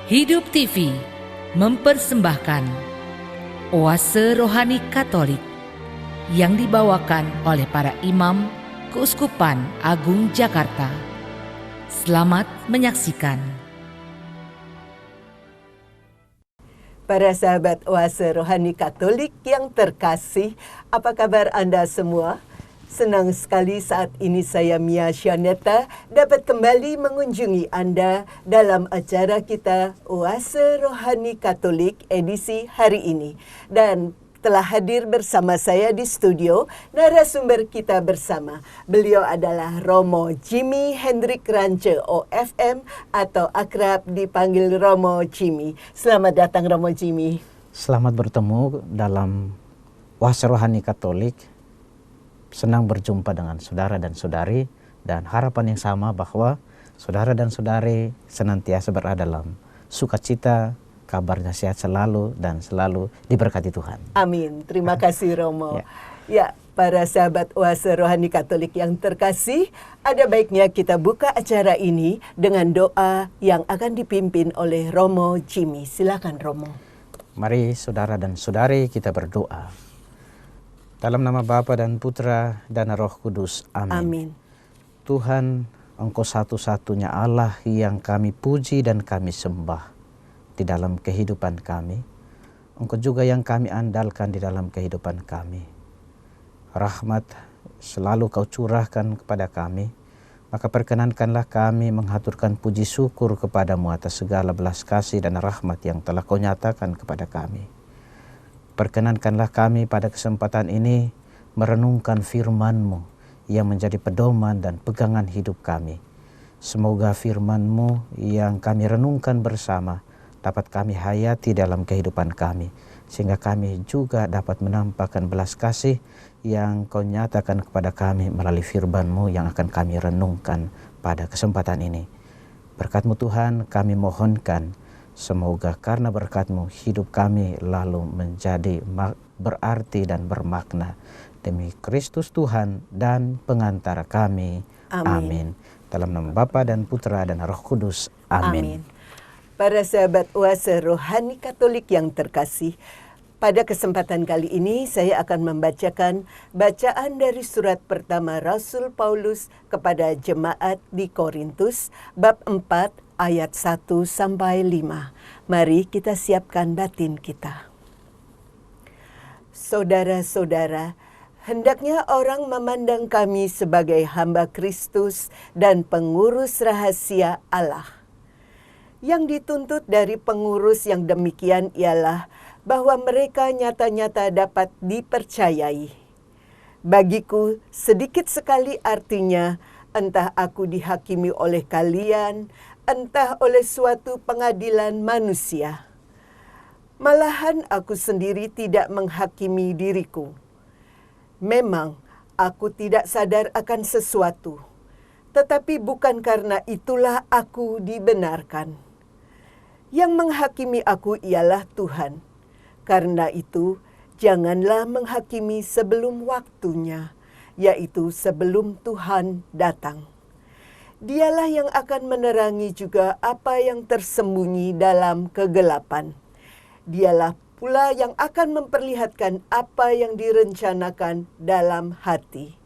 Hidup TV mempersembahkan Oase Rohani Katolik yang dibawakan oleh para imam Keuskupan Agung Jakarta. Selamat menyaksikan. Para sahabat Oase Rohani Katolik yang terkasih, apa kabar Anda semua? Senang sekali saat ini saya Mia Shaneta dapat kembali mengunjungi Anda dalam acara kita Oase Rohani Katolik edisi hari ini. Dan telah hadir bersama saya di studio narasumber kita bersama. Beliau adalah Romo Jimmy Hendrik Rance OFM atau akrab dipanggil Romo Jimmy. Selamat datang Romo Jimmy. Selamat bertemu dalam Oase Rohani Katolik. Senang berjumpa dengan saudara dan saudari, dan harapan yang sama bahwa saudara dan saudari senantiasa berada dalam sukacita, kabarnya sehat selalu dan selalu diberkati Tuhan. Amin. Terima kasih Romo. Ya, para sahabat Oase Rohani Katolik yang terkasih, ada baiknya kita buka acara ini dengan doa yang akan dipimpin oleh Romo Jimmy. Silakan Romo. Mari saudara dan saudari kita berdoa. Dalam nama Bapa dan Putra dan Roh Kudus. Amin. Amin. Tuhan, Engkau satu-satunya Allah yang kami puji dan kami sembah di dalam kehidupan kami. Engkau juga yang kami andalkan di dalam kehidupan kami. Rahmat selalu Kau curahkan kepada kami. Maka perkenankanlah kami menghaturkan puji syukur kepadamu atas segala belas kasih dan rahmat yang telah Kau nyatakan kepada kami. Perkenankanlah kami pada kesempatan ini merenungkan firman-Mu yang menjadi pedoman dan pegangan hidup kami. Semoga firman-Mu yang kami renungkan bersama dapat kami hayati dalam kehidupan kami, sehingga kami juga dapat menampakkan belas kasih yang Kau nyatakan kepada kami melalui firman-Mu yang akan kami renungkan pada kesempatan ini. Berkat-Mu Tuhan kami mohonkan, semoga karena berkat-Mu hidup kami lalu menjadi berarti dan bermakna. Demi Kristus Tuhan dan pengantara kami. Amin. Dalam nama Bapa dan Putra dan Roh Kudus. Amin. Para sahabat Oase Rohani Katolik yang terkasih, pada kesempatan kali ini saya akan membacakan bacaan dari surat pertama Rasul Paulus kepada jemaat di Korintus, bab 4 ayat 1 sampai 5. Mari kita siapkan batin kita. Saudara-saudara, hendaknya orang memandang kami sebagai hamba Kristus dan pengurus rahasia Allah. Yang dituntut dari pengurus yang demikian ialah bahwa mereka nyata-nyata dapat dipercayai. Bagiku sedikit sekali artinya, entah aku dihakimi oleh kalian, entah oleh suatu pengadilan manusia. Malahan aku sendiri tidak menghakimi diriku. Memang aku tidak sadar akan sesuatu, tetapi bukan karena itulah aku dibenarkan. Yang menghakimi aku ialah Tuhan. Karena itu, janganlah menghakimi sebelum waktunya, yaitu sebelum Tuhan datang. Dialah yang akan menerangi juga apa yang tersembunyi dalam kegelapan. Dialah pula yang akan memperlihatkan apa yang direncanakan dalam hati.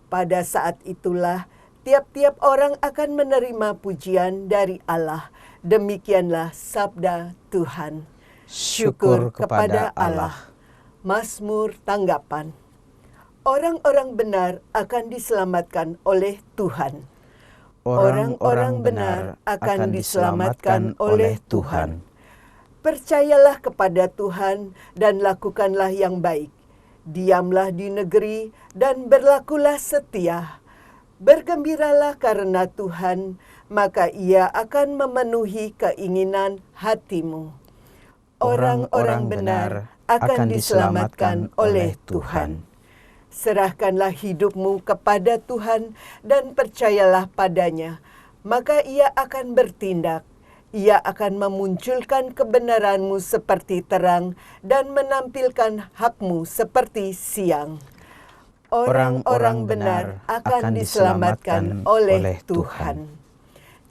Pada saat itulah tiap-tiap orang akan menerima pujian dari Allah. Demikianlah sabda Tuhan. Syukur kepada Allah. Mazmur tanggapan. Orang-orang benar akan diselamatkan oleh Tuhan. Orang-orang benar akan diselamatkan oleh Tuhan. Percayalah kepada Tuhan dan lakukanlah yang baik. Diamlah di negeri dan berlakulah setia. Bergembiralah karena Tuhan, maka Ia akan memenuhi keinginan hatimu. Orang-orang benar akan diselamatkan oleh Tuhan. Serahkanlah hidupmu kepada Tuhan dan percayalah padanya, maka Ia akan bertindak. Ia akan memunculkan kebenaranmu seperti terang dan menampilkan hakmu seperti siang. Orang-orang benar akan diselamatkan oleh Tuhan.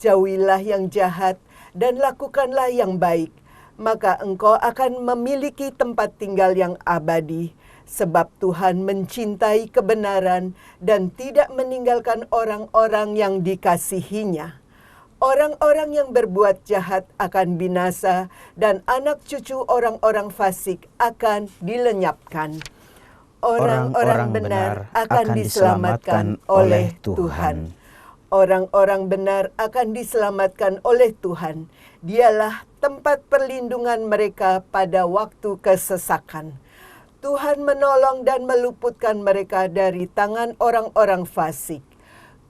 Jauhilah yang jahat dan lakukanlah yang baik, maka engkau akan memiliki tempat tinggal yang abadi, sebab Tuhan mencintai kebenaran dan tidak meninggalkan orang-orang yang dikasihinya. Orang-orang yang berbuat jahat akan binasa, dan anak cucu orang-orang fasik akan dilenyapkan. Orang-orang benar akan diselamatkan oleh Tuhan. Orang-orang benar akan diselamatkan oleh Tuhan. Dialah tempat perlindungan mereka pada waktu kesesakan. Tuhan menolong dan meluputkan mereka dari tangan orang-orang fasik.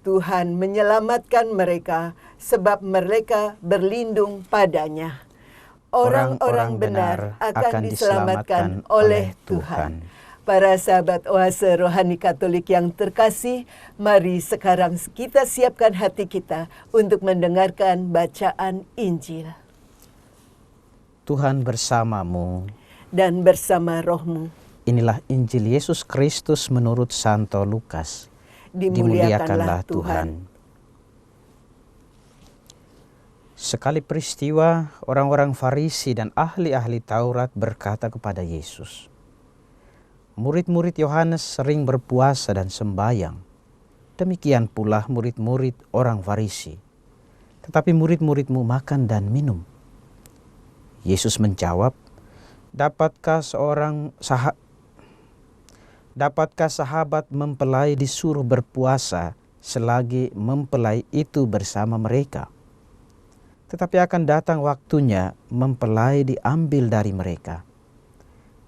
Tuhan menyelamatkan mereka sebab mereka berlindung padanya. Orang-orang benar akan diselamatkan oleh Tuhan. Para sahabat Oase Rohani Katolik yang terkasih, mari sekarang kita siapkan hati kita untuk mendengarkan bacaan Injil. Tuhan bersamamu dan bersama rohmu. Inilah Injil Yesus Kristus menurut Santo Lukas. Dimuliakanlah Tuhan. Sekali peristiwa, orang-orang Farisi dan ahli-ahli Taurat berkata kepada Yesus, "Murid-murid Yohanes sering berpuasa dan sembahyang. Demikian pula murid-murid orang Farisi. Tetapi murid-muridmu makan dan minum." Yesus menjawab, Dapatkah sahabat mempelai disuruh berpuasa selagi mempelai itu bersama mereka? Tetapi akan datang waktunya mempelai diambil dari mereka.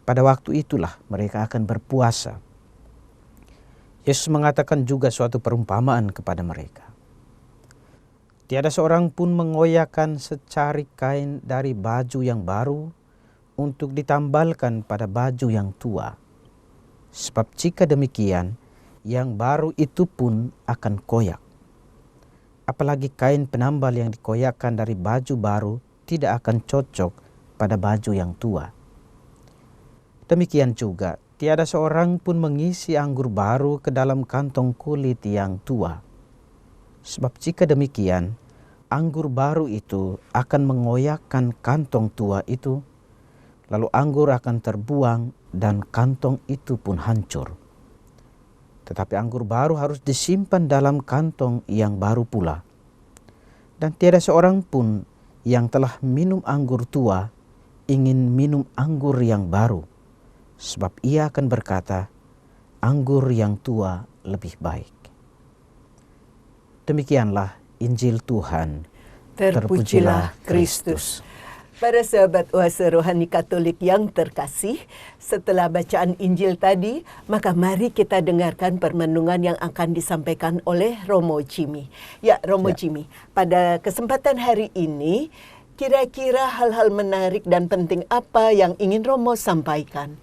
Pada waktu itulah mereka akan berpuasa. Yesus mengatakan juga suatu perumpamaan kepada mereka. Tiada seorang pun mengoyakkan secari kain dari baju yang baru untuk ditambalkan pada baju yang tua. Sebab jika demikian, yang baru itu pun akan koyak. Apalagi kain penambal yang dikoyakkan dari baju baru tidak akan cocok pada baju yang tua. Demikian juga, tiada seorang pun mengisi anggur baru ke dalam kantong kulit yang tua. Sebab jika demikian, anggur baru itu akan mengoyakkan kantong tua itu, lalu anggur akan terbuang dan kantong itu pun hancur. Tetapi anggur baru harus disimpan dalam kantong yang baru pula. Dan tiada seorang pun yang telah minum anggur tua ingin minum anggur yang baru, sebab ia akan berkata, anggur yang tua lebih baik. Demikianlah Injil Tuhan. Terpujilah Kristus. Para sahabat Oase Rohani Katolik yang terkasih, setelah bacaan Injil tadi, maka mari kita dengarkan permenungan yang akan disampaikan oleh Romo Jimmy. Ya, Romo Jimmy, pada kesempatan hari ini, kira-kira hal-hal menarik dan penting apa yang ingin Romo sampaikan?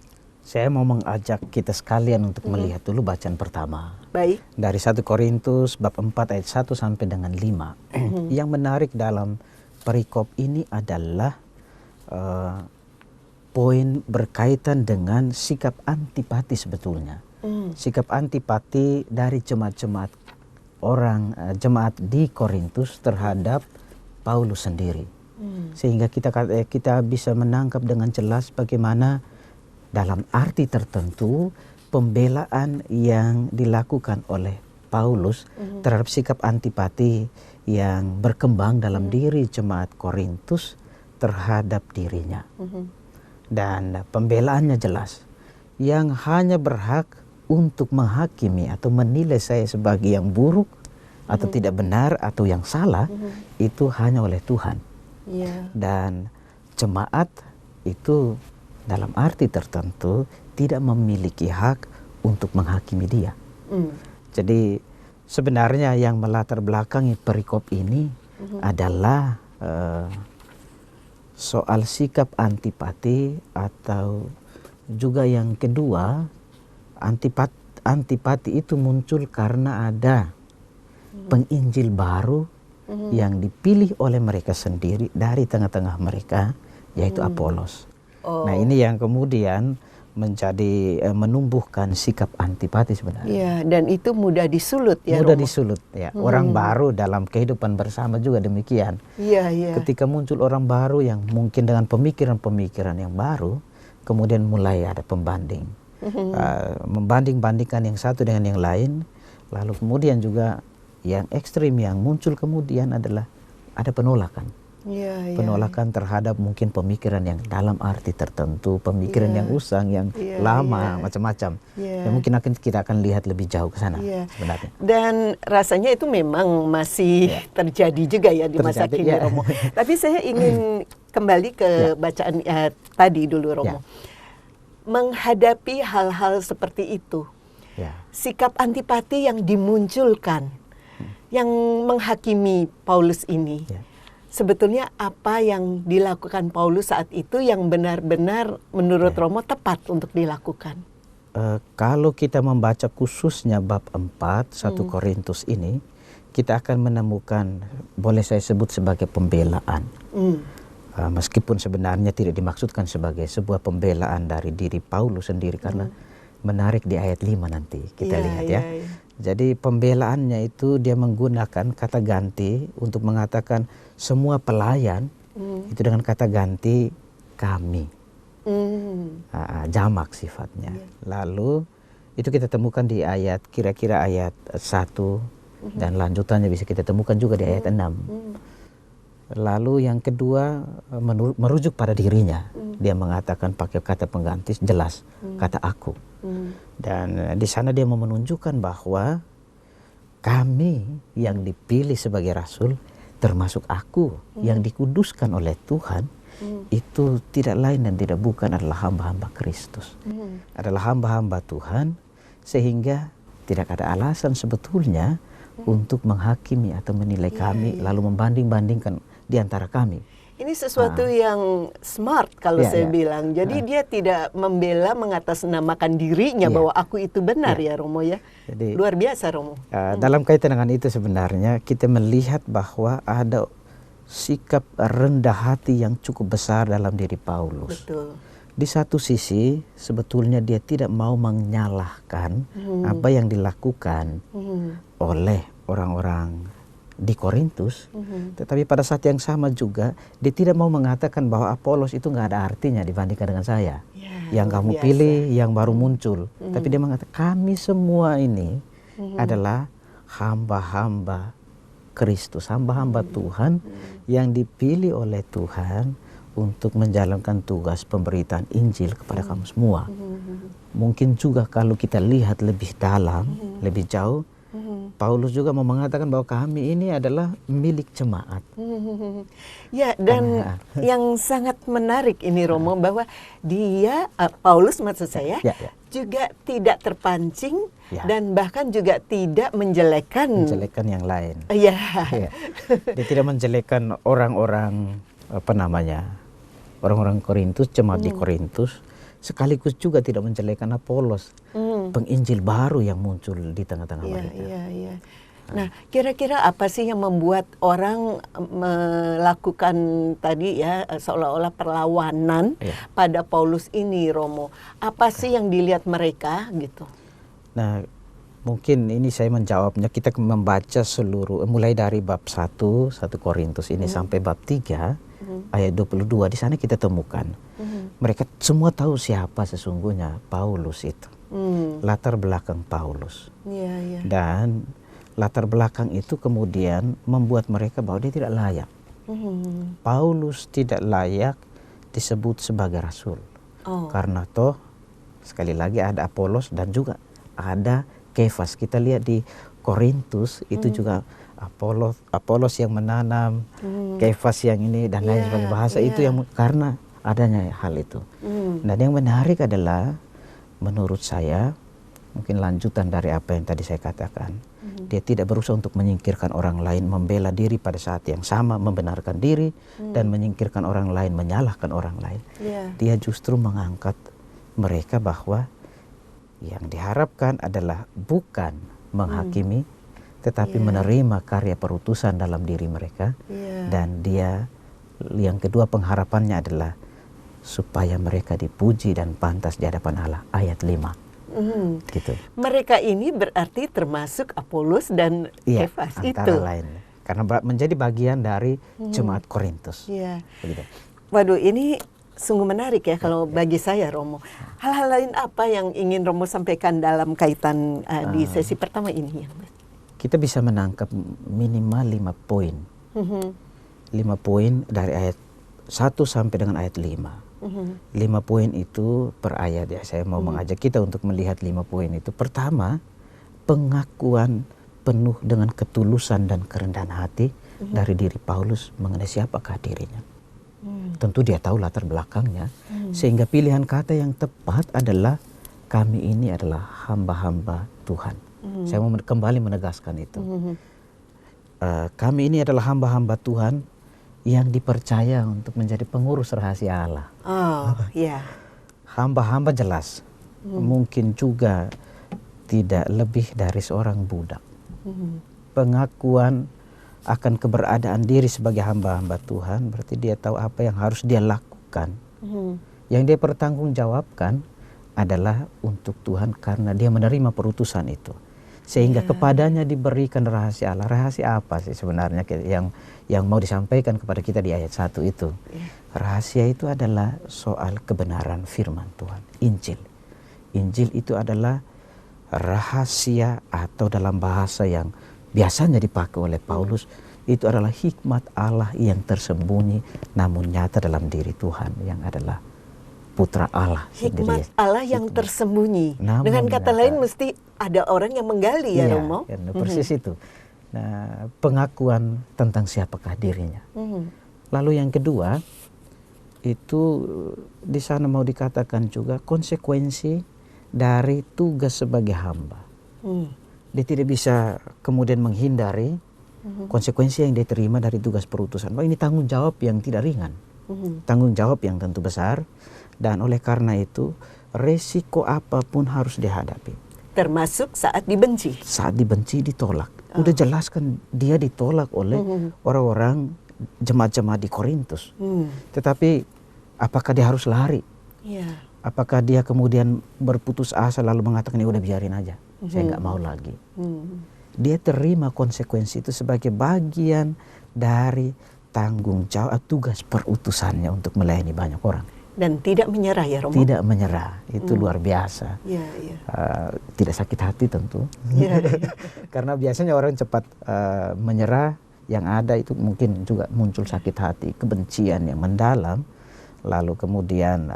Saya mau mengajak kita sekalian untuk melihat dulu bacaan pertama. Baik. Dari 1 Korintus bab 4 ayat 1 sampai dengan 5. Yang menarik dalam perikop ini adalah poin berkaitan dengan sikap antipati sebetulnya. Sikap antipati dari jemaat-jemaat jemaat di Korintus terhadap Paulus sendiri. Sehingga kita bisa menangkap dengan jelas bagaimana dalam arti tertentu pembelaan yang dilakukan oleh Paulus terhadap sikap antipati yang berkembang dalam diri jemaat Korintus terhadap dirinya. Dan pembelaannya jelas. Yang hanya berhak untuk menghakimi atau menilai saya sebagai yang buruk atau tidak benar atau yang salah itu hanya oleh Tuhan. Dan jemaat itu dalam arti tertentu tidak memiliki hak untuk menghakimi dia. Jadi sebenarnya yang melatar belakangi perikop ini adalah soal sikap antipati, atau juga yang kedua, antipati itu muncul karena ada penginjil baru yang dipilih oleh mereka sendiri dari tengah-tengah mereka, yaitu Apolos. Nah, ini yang kemudian menumbuhkan sikap antipati sebenarnya. Ya, dan itu mudah disulut ya, Mudah Romo. disulut ya. Orang baru dalam kehidupan bersama juga demikian. Iya, iya. Ketika muncul orang baru yang mungkin dengan pemikiran-pemikiran yang baru, kemudian mulai ada pembanding. Membanding-bandingkan yang satu dengan yang lain, lalu kemudian juga yang ekstrim yang muncul kemudian adalah ada penolakan. Iya, iya. Penolakan terhadap mungkin pemikiran yang dalam arti tertentu, pemikiran yang usang, yang lama, macam-macam. Iya. Ya, mungkin kita akan lihat lebih jauh ke sana sebenarnya. Dan rasanya itu memang masih terjadi juga ya di masa Terjadi, kini, Romo. Tapi saya ingin kembali ke bacaan tadi dulu, Romo. Menghadapi hal-hal seperti itu, sikap antipati yang dimunculkan, yang menghakimi Paulus ini, sebetulnya apa yang dilakukan Paulus saat itu yang benar-benar menurut Romo tepat untuk dilakukan? Kalau kita membaca khususnya bab 4, 1 Korintus ini, kita akan menemukan, boleh saya sebut sebagai pembelaan. Meskipun sebenarnya tidak dimaksudkan sebagai sebuah pembelaan dari diri Paulus sendiri, karena menarik di ayat 5 nanti kita lihat ya. Jadi pembelaannya itu dia menggunakan kata ganti untuk mengatakan semua pelayan itu dengan kata ganti kami. Jamak sifatnya. Lalu itu kita temukan di ayat kira-kira ayat 1 dan lanjutannya bisa kita temukan juga di ayat 6. Lalu yang kedua merujuk pada dirinya. Dia mengatakan pakai kata pengganti jelas, kata aku. Dan di sana dia mau menunjukkan bahwa kami yang dipilih sebagai rasul, termasuk aku yang dikuduskan oleh Tuhan, itu tidak lain dan tidak bukan adalah hamba-hamba Kristus. Adalah hamba-hamba Tuhan, sehingga tidak ada alasan sebetulnya untuk menghakimi atau menilai kami, lalu membanding-bandingkan di antara kami. Ini sesuatu yang smart kalau saya bilang. Jadi dia tidak membela mengatasnamakan dirinya bahwa aku itu benar ya, Romo ya. Jadi, luar biasa, Romo. Dalam kaitan dengan itu sebenarnya kita melihat bahwa ada sikap rendah hati yang cukup besar dalam diri Paulus. Betul. Di satu sisi sebetulnya dia tidak mau menyalahkan apa yang dilakukan oleh orang-orang di Korintus, tetapi pada saat yang sama juga dia tidak mau mengatakan bahwa Apolos itu nggak ada artinya dibandingkan dengan saya, yang kamu pilih, yang baru muncul. Tapi dia mengatakan kami semua ini adalah hamba-hamba Kristus, hamba-hamba Tuhan yang dipilih oleh Tuhan untuk menjalankan tugas pemberitaan Injil kepada kamu semua. Mungkin juga kalau kita lihat lebih dalam, lebih jauh, Paulus juga mau mengatakan bahwa kami ini adalah milik jemaat. Ya, dan yang sangat menarik ini, Romo, bahwa dia, Paulus maksud saya, juga tidak terpancing dan bahkan juga tidak menjelekkan yang lain. Iya. Dia tidak menjelekkan orang-orang orang-orang Korintus, jemaat di Korintus, sekaligus juga tidak menjelekkan Apolos, penginjil baru yang muncul di tengah-tengah mereka. Nah, kira-kira apa sih yang membuat orang melakukan tadi ya seolah-olah perlawanan pada Paulus ini, Romo? Apa sih yang dilihat mereka gitu? Nah, mungkin ini saya menjawabnya, kita membaca seluruh, mulai dari bab 1 Korintus ini sampai bab 3 ayat 22, di sana kita temukan. Mereka semua tahu siapa sesungguhnya Paulus itu. Latar belakang Paulus. Dan latar belakang itu kemudian membuat mereka bahwa dia tidak layak. Paulus tidak layak disebut sebagai rasul. Karena toh sekali lagi ada Apolos dan juga ada Kefas. Kita lihat di Korintus itu juga Apolos yang menanam, Kefas yang ini dan lain sebagainya. Bahasa itu yang karena adanya hal itu. Dan yang menarik adalah menurut saya, mungkin lanjutan dari apa yang tadi saya katakan, dia tidak berusaha untuk menyingkirkan orang lain, membela diri pada saat yang sama, membenarkan diri dan menyingkirkan orang lain, menyalahkan orang lain. Dia justru mengangkat mereka bahwa yang diharapkan adalah bukan menghakimi, tetapi menerima karya perutusan dalam diri mereka. Dan dia, yang kedua pengharapannya adalah supaya mereka dipuji dan pantas di hadapan Allah. Ayat 5. Gitu. Mereka ini berarti termasuk Apolos dan Iya, Kefas antara itu. lain. Karena menjadi bagian dari jemaat Korintus. Iya. Begitu. Waduh, ini sungguh menarik ya kalau bagi saya, Romo. Hal-hal lain apa yang ingin Romo sampaikan dalam kaitan di sesi pertama ini? Kita bisa menangkap minimal 5 poin. 5 poin dari ayat 1 sampai dengan ayat 5. 5 poin itu per ayat ya. Saya mau mengajak kita untuk melihat 5 poin itu. Pertama, pengakuan penuh dengan ketulusan dan kerendahan hati dari diri Paulus mengenai siapakah dirinya. Tentu dia tahu latar belakangnya, sehingga pilihan kata yang tepat adalah kami ini adalah hamba-hamba Tuhan. Saya mau kembali menegaskan itu. Kami ini adalah hamba-hamba Tuhan yang dipercaya untuk menjadi pengurus rahasia Allah. Oh, ya. Hamba-hamba jelas, mungkin juga tidak lebih dari seorang budak. Pengakuan akan keberadaan diri sebagai hamba-hamba Tuhan berarti dia tahu apa yang harus dia lakukan. Yang dia pertanggungjawabkan adalah untuk Tuhan karena dia menerima perutusan itu. Sehingga kepadanya diberikan rahasia Allah. Rahasia apa sih sebenarnya yang mau disampaikan kepada kita di ayat 1 itu? Rahasia itu adalah soal kebenaran firman Tuhan, Injil. Injil itu adalah rahasia atau dalam bahasa yang biasanya dipakai oleh Paulus, itu adalah hikmat Allah yang tersembunyi namun nyata dalam diri Tuhan yang adalah Putra Allah. Hikmat Allah yang tersembunyi. Namun Dengan kata lain mesti ada orang yang menggali ya, Romo. Ya, persis itu. Nah, pengakuan tentang siapakah dirinya. Lalu yang kedua, itu di sana mau dikatakan juga konsekuensi dari tugas sebagai hamba. Dia tidak bisa kemudian menghindari konsekuensi yang dia terima dari tugas perutusan. Ini tanggung jawab yang tidak ringan. Tanggung jawab yang tentu besar. Dan oleh karena itu, resiko apapun harus dihadapi. Termasuk saat dibenci. Saat dibenci, ditolak. Udah jelaskan dia ditolak oleh orang-orang jemaat-jemaat di Korintus. Tetapi apakah dia harus lari? Apakah dia kemudian berputus asa lalu mengatakan ya udah biarin aja, saya nggak mau lagi. Dia terima konsekuensi itu sebagai bagian dari tanggung jawab tugas perutusannya untuk melayani banyak orang. Dan tidak menyerah ya, Romo? Tidak menyerah, itu luar biasa. Tidak sakit hati tentu. Karena biasanya orang cepat menyerah, yang ada itu mungkin juga muncul sakit hati, kebencian yang mendalam. Lalu kemudian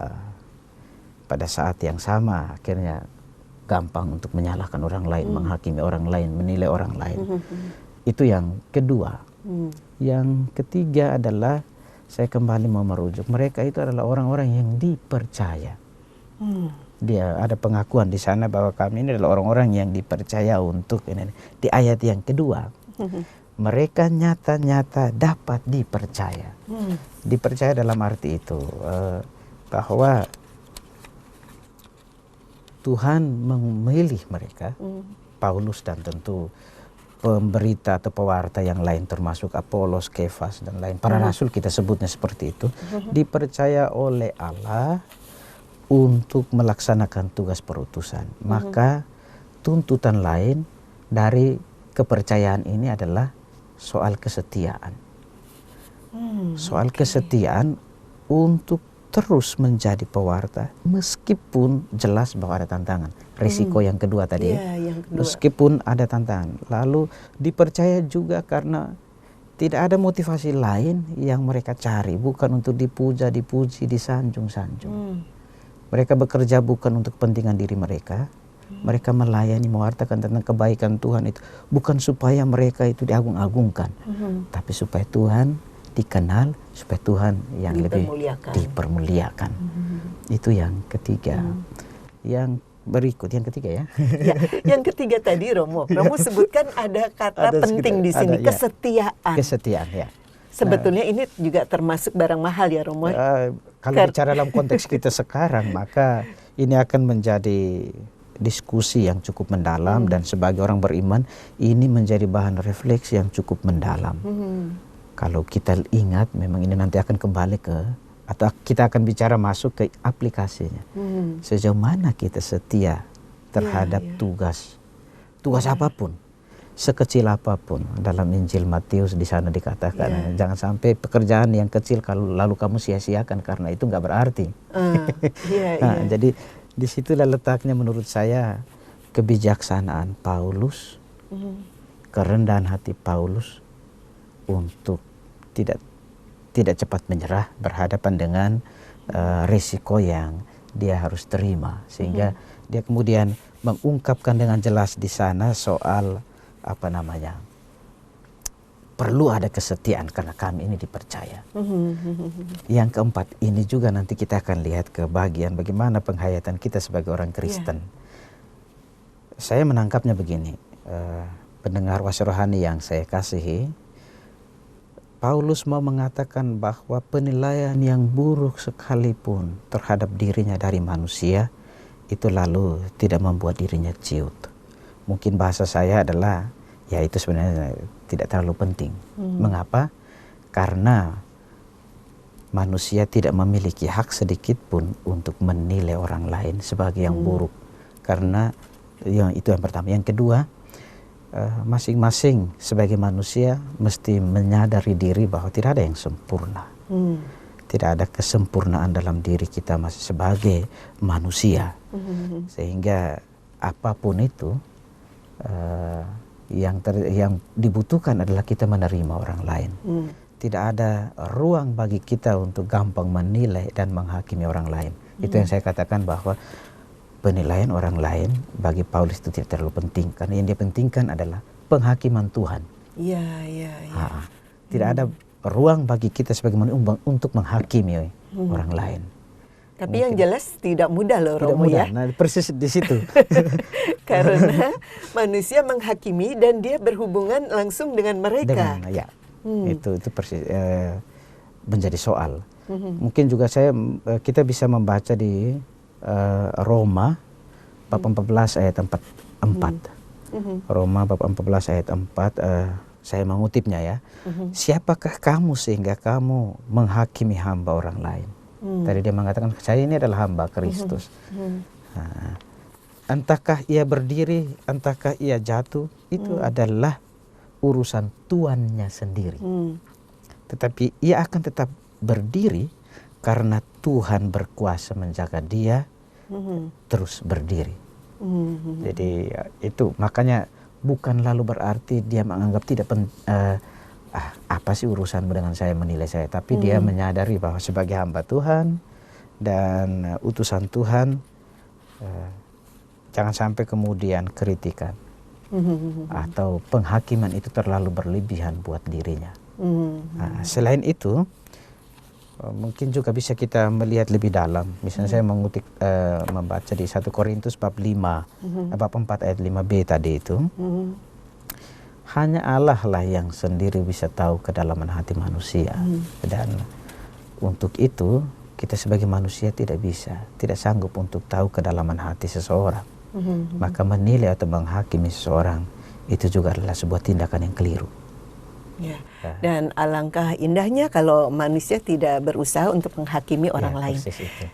pada saat yang sama akhirnya gampang untuk menyalahkan orang lain, menghakimi orang lain, menilai orang lain. Itu yang kedua. Yang ketiga adalah saya kembali mau merujuk, mereka itu adalah orang-orang yang dipercaya. Dia ada pengakuan di sana bahwa kami ini adalah orang-orang yang dipercaya untuk ini. Di ayat yang kedua, mereka nyata-nyata dapat dipercaya. Dipercaya dalam arti itu bahwa Tuhan memilih mereka, Paulus dan tentu pemberita atau pewarta yang lain termasuk Apolos, Kefas dan lain. Para rasul kita sebutnya seperti itu. Dipercaya oleh Allah untuk melaksanakan tugas perutusan. Maka tuntutan lain dari kepercayaan ini adalah soal kesetiaan. Soal kesetiaan untuk terus menjadi pewarta meskipun jelas bahwa ada tantangan. Risiko yang kedua tadi, yang kedua. Meskipun ada tantangan. Lalu dipercaya juga karena tidak ada motivasi lain yang mereka cari, bukan untuk dipuja, dipuji, disanjung-sanjung. Mereka bekerja bukan untuk kepentingan diri mereka. Mereka melayani, mewartakan tentang kebaikan Tuhan itu bukan supaya mereka itu diagung-agungkan, tapi supaya Tuhan dikenal, supaya Tuhan yang lebih dipermuliakan. Itu yang ketiga. Yang berikut, yang ketiga ya. Yang ketiga tadi Romo sebutkan ada kata penting di sini, kesetiaan. Kesetiaan ya. Sebetulnya ini juga termasuk barang mahal ya, Romo. Kalau bicara dalam konteks kita sekarang, maka ini akan menjadi diskusi yang cukup mendalam dan sebagai orang beriman ini menjadi bahan refleksi yang cukup mendalam. Kalau kita ingat, memang ini nanti akan kembali ke atau kita akan bicara masuk ke aplikasinya. Sejauh mana kita setia terhadap tugas apapun, sekecil apapun. Dalam Injil Matius di sana dikatakan, jangan sampai pekerjaan yang kecil lalu kamu sia-siakan karena itu nggak berarti. Jadi disitulah letaknya menurut saya kebijaksanaan Paulus, kerendahan hati Paulus untuk tidak cepat menyerah berhadapan dengan risiko yang dia harus terima, sehingga dia kemudian mengungkapkan dengan jelas di sana soal perlu ada kesetiaan karena kami ini dipercaya. Yang keempat, ini juga nanti kita akan lihat ke bagian bagaimana penghayatan kita sebagai orang Kristen. Saya menangkapnya begini, pendengar Oase Rohani yang saya kasihi, Paulus mau mengatakan bahwa penilaian yang buruk sekalipun terhadap dirinya dari manusia itu lalu tidak membuat dirinya ciut. Mungkin bahasa saya adalah ya itu sebenarnya tidak terlalu penting. Mengapa? Karena manusia tidak memiliki hak sedikit pun untuk menilai orang lain sebagai yang buruk. Karena itu yang pertama. Yang kedua, masing-masing sebagai manusia mesti menyadari diri bahwa tidak ada yang sempurna. Tidak ada kesempurnaan dalam diri kita masih sebagai manusia. Sehingga apapun itu yang dibutuhkan adalah kita menerima orang lain. Tidak ada ruang bagi kita untuk gampang menilai dan menghakimi orang lain. Itu yang saya katakan bahwa penilaian orang lain bagi Paulus itu tidak terlalu penting, karena yang dia pentingkan adalah penghakiman Tuhan. Tidak ada ruang bagi kita sebagai manusia untuk menghakimi orang lain. Tapi yang jelas tidak mudah loh Romo ya. Nah, persis di situ. Karena manusia menghakimi dan dia berhubungan langsung dengan mereka. Itu persis menjadi soal. Mungkin juga kita bisa membaca di Roma bab 14 ayat 4. Roma bab 14 ayat 4, saya mengutipnya ya. Siapakah kamu sehingga kamu menghakimi hamba orang lain? Tadi dia mengatakan saya ini adalah hamba Kristus. Entahkah ia berdiri, entahkah ia jatuh, itu adalah urusan tuannya sendiri. Tetapi ia akan tetap berdiri karena Tuhan berkuasa menjaga dia terus berdiri. Jadi itu makanya bukan lalu berarti dia menganggap tidak apa sih urusanmu dengan saya menilai saya, tapi dia menyadari bahwa sebagai hamba Tuhan dan utusan Tuhan, jangan sampai kemudian kritikan atau penghakiman itu terlalu berlebihan buat dirinya. Selain itu mungkin juga bisa kita melihat lebih dalam. Misalnya saya mengutip membaca di 1 Korintus bab 5 bab 4 ayat 5b tadi itu. Hanya Allah lah yang sendiri bisa tahu kedalaman hati manusia. Dan untuk itu kita sebagai manusia tidak sanggup untuk tahu kedalaman hati seseorang. Maka menilai atau menghakimi seseorang itu juga adalah sebuah tindakan yang keliru. Dan alangkah indahnya kalau manusia tidak berusaha untuk menghakimi orang lain.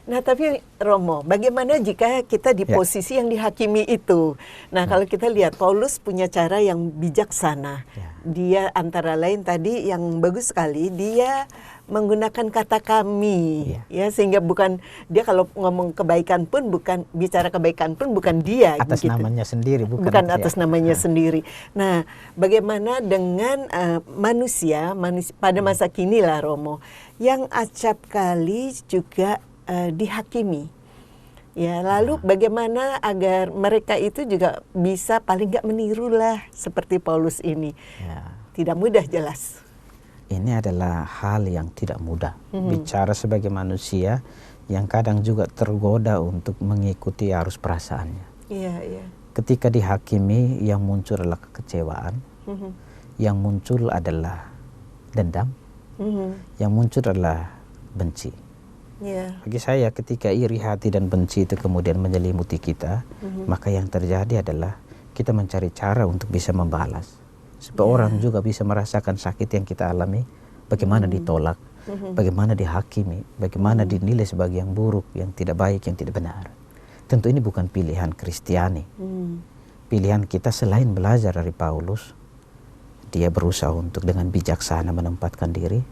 Nah, tapi Romo, bagaimana jika kita di posisi yang dihakimi itu? Nah, kalau kita lihat Paulus punya cara yang bijaksana. Dia antara lain tadi yang bagus sekali, dia menggunakan kata kami, sehingga bukan dia kalau ngomong kebaikan pun bukan bicara kebaikan pun bukan dia atas namanya sendiri, bukan atas namanya sendiri. Nah, bagaimana dengan manusia pada masa kini lah Romo, yang acap kali juga dihakimi. Ya, lalu bagaimana agar mereka itu juga bisa paling nggak menirulah seperti Paulus ini. Tidak mudah jelas. Ini adalah hal yang tidak mudah. Bicara sebagai manusia yang kadang juga tergoda untuk mengikuti arus perasaannya. Ketika dihakimi, yang muncul adalah kekecewaan, yang muncul adalah dendam, yang muncul adalah benci. Bagi saya ketika iri hati dan benci itu kemudian menyelimuti kita, maka yang terjadi adalah kita mencari cara untuk bisa membalas. Supaya orang juga bisa merasakan sakit yang kita alami, bagaimana ditolak, bagaimana dihakimi, bagaimana dinilai sebagai yang buruk, yang tidak baik, yang tidak benar. Tentu ini bukan pilihan Kristiani. Pilihan kita selain belajar dari Paulus, dia berusaha untuk dengan bijaksana menempatkan diri.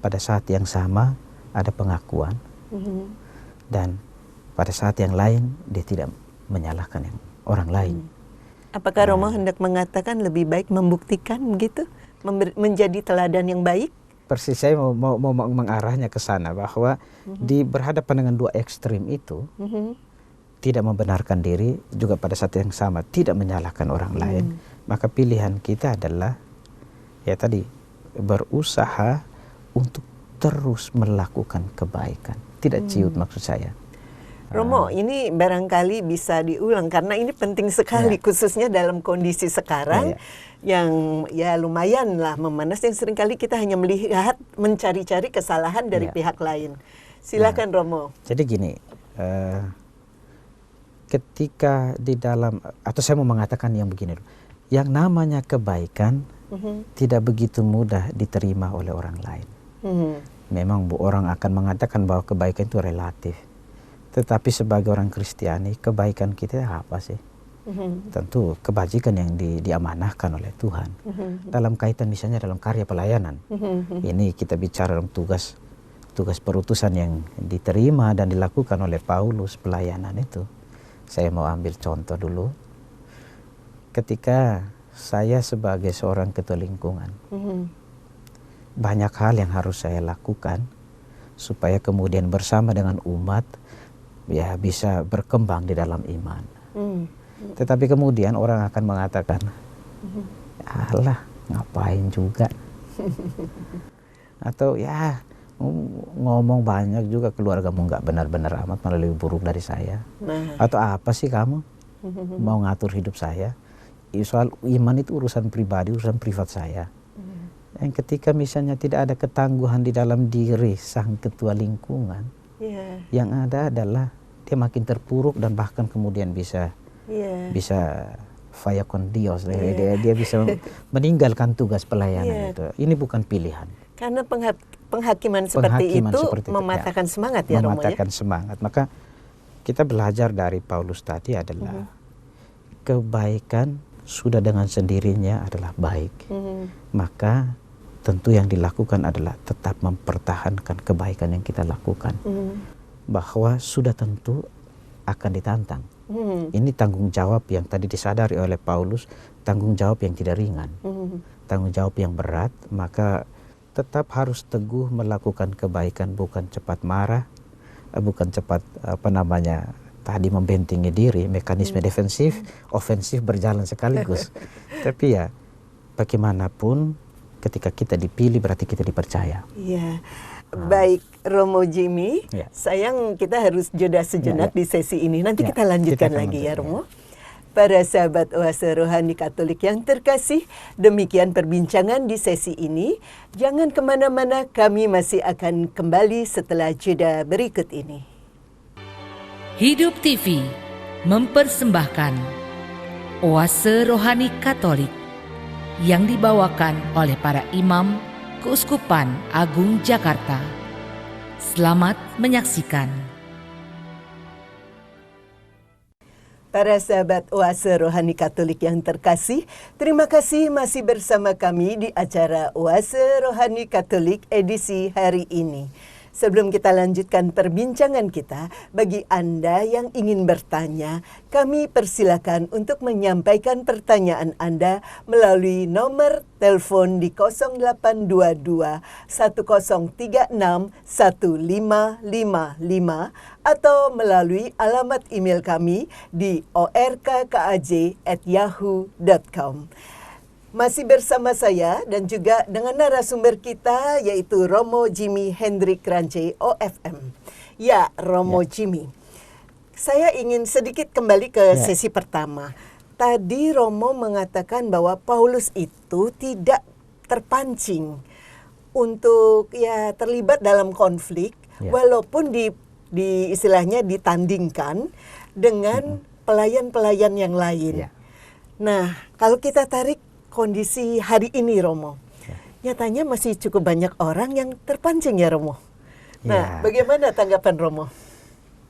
Pada saat yang sama ada pengakuan, dan pada saat yang lain dia tidak menyalahkan yang orang lain. Apakah Romo hendak mengatakan lebih baik membuktikan begitu, menjadi teladan yang baik? Persis, saya mau mengarahnya ke sana bahwa di berhadapan dengan dua ekstrim itu, tidak membenarkan diri, juga pada saat yang sama tidak menyalahkan orang lain, maka pilihan kita adalah ya tadi, berusaha untuk terus melakukan kebaikan, tidak ciut maksud saya. Romo, ini barangkali bisa diulang karena ini penting sekali, khususnya dalam kondisi sekarang yang ya lumayan lah memanas, yang seringkali kita hanya melihat mencari-cari kesalahan dari pihak lain. Silakan Romo. Jadi gini, ketika di dalam, atau saya mau mengatakan yang begini, yang namanya kebaikan tidak begitu mudah diterima oleh orang lain. Memang orang akan mengatakan bahwa kebaikan itu relatif. Tetapi sebagai orang Kristiani, kebaikan kita apa sih? Tentu kebajikan yang diamanahkan oleh Tuhan. Dalam kaitan misalnya dalam karya pelayanan. Ini kita bicara dalam tugas perutusan yang diterima dan dilakukan oleh Paulus, pelayanan itu. Saya mau ambil contoh dulu. Ketika saya sebagai seorang ketua lingkungan, banyak hal yang harus saya lakukan supaya kemudian bersama dengan umat ya bisa berkembang di dalam iman. Tetapi kemudian orang akan mengatakan, alah ngapain juga. Atau ya ngomong banyak juga, keluargamu nggak benar-benar amat, malah lebih buruk dari saya. Atau apa sih kamu mau ngatur hidup saya? Soal iman itu urusan pribadi, urusan privat saya. Dan ketika misalnya tidak ada ketangguhan di dalam diri sang ketua lingkungan, yang ada adalah dia makin terpuruk dan bahkan kemudian bisa faya con Dios, dia bisa meninggalkan tugas pelayanan itu. Ini bukan pilihan. Karena penghakiman seperti itu mematahkan semangat ya Romo ya. Mematahkan semangat. Maka kita belajar dari Paulus tadi adalah kebaikan sudah dengan sendirinya adalah baik. Maka tentu yang dilakukan adalah tetap mempertahankan kebaikan yang kita lakukan. Bahwa sudah tentu akan ditantang. Ini tanggung jawab yang tadi disadari oleh Paulus, tanggung jawab yang tidak ringan, tanggung jawab yang berat. Maka tetap harus teguh melakukan kebaikan, bukan cepat marah, bukan cepat tadi membentengi diri, mekanisme defensif, ofensif berjalan sekaligus. Tapi ya bagaimanapun ketika kita dipilih berarti kita dipercaya. Iya. Baik Romo Jimmy, sayang kita harus jeda sejenak di sesi ini. Nanti kita lanjutkan lagi ya Romo. Para sahabat Oase Rohani Katolik yang terkasih, demikian perbincangan di sesi ini. Jangan kemana-mana, kami masih akan kembali setelah jeda berikut ini. Hidup TV mempersembahkan Oase Rohani Katolik yang dibawakan oleh para imam Keuskupan Agung Jakarta. Selamat menyaksikan. Para sahabat Oase Rohani Katolik yang terkasih, terima kasih masih bersama kami di acara Oase Rohani Katolik edisi hari ini. Sebelum kita lanjutkan perbincangan kita, bagi Anda yang ingin bertanya, kami persilakan untuk menyampaikan pertanyaan Anda melalui nomor telepon di 0822 1036 1555 atau melalui alamat email kami di orkkaj@yahoo.com. Masih bersama saya dan juga dengan narasumber kita yaitu Romo Jimmy Hendrik Rance OFM. Ya, Romo Jimmy. Saya ingin sedikit kembali ke sesi pertama. Tadi Romo mengatakan bahwa Paulus itu tidak terpancing untuk terlibat dalam konflik walaupun di istilahnya ditandingkan dengan pelayan-pelayan yang lain. Nah, kalau kita tarik kondisi hari ini Romo, nyatanya masih cukup banyak orang yang terpancing ya Romo. Nah, Ya. bagaimana tanggapan Romo?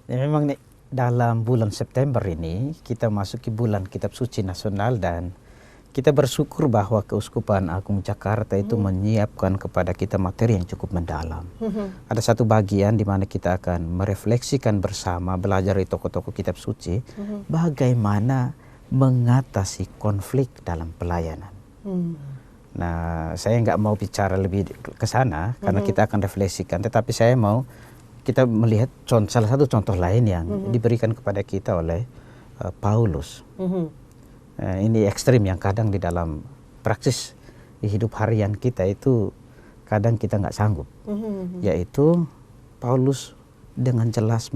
Ya, memang nih, dalam bulan September ini kita masuki bulan Kitab Suci Nasional dan kita bersyukur bahwa Keuskupan Agung Jakarta itu menyiapkan kepada kita materi yang cukup mendalam. Ada satu bagian di mana kita akan merefleksikan bersama, belajar dari tokoh-tokoh Kitab Suci, bagaimana mengatasi konflik dalam pelayanan. Nah, saya nggak mau bicara lebih ke sana karena kita akan refleksikan, tetapi saya mau kita melihat salah satu contoh lain yang diberikan kepada kita oleh Paulus. Ini ekstrim yang kadang di dalam praksis di hidup harian kita itu kadang kita nggak sanggup, yaitu Paulus dengan jelas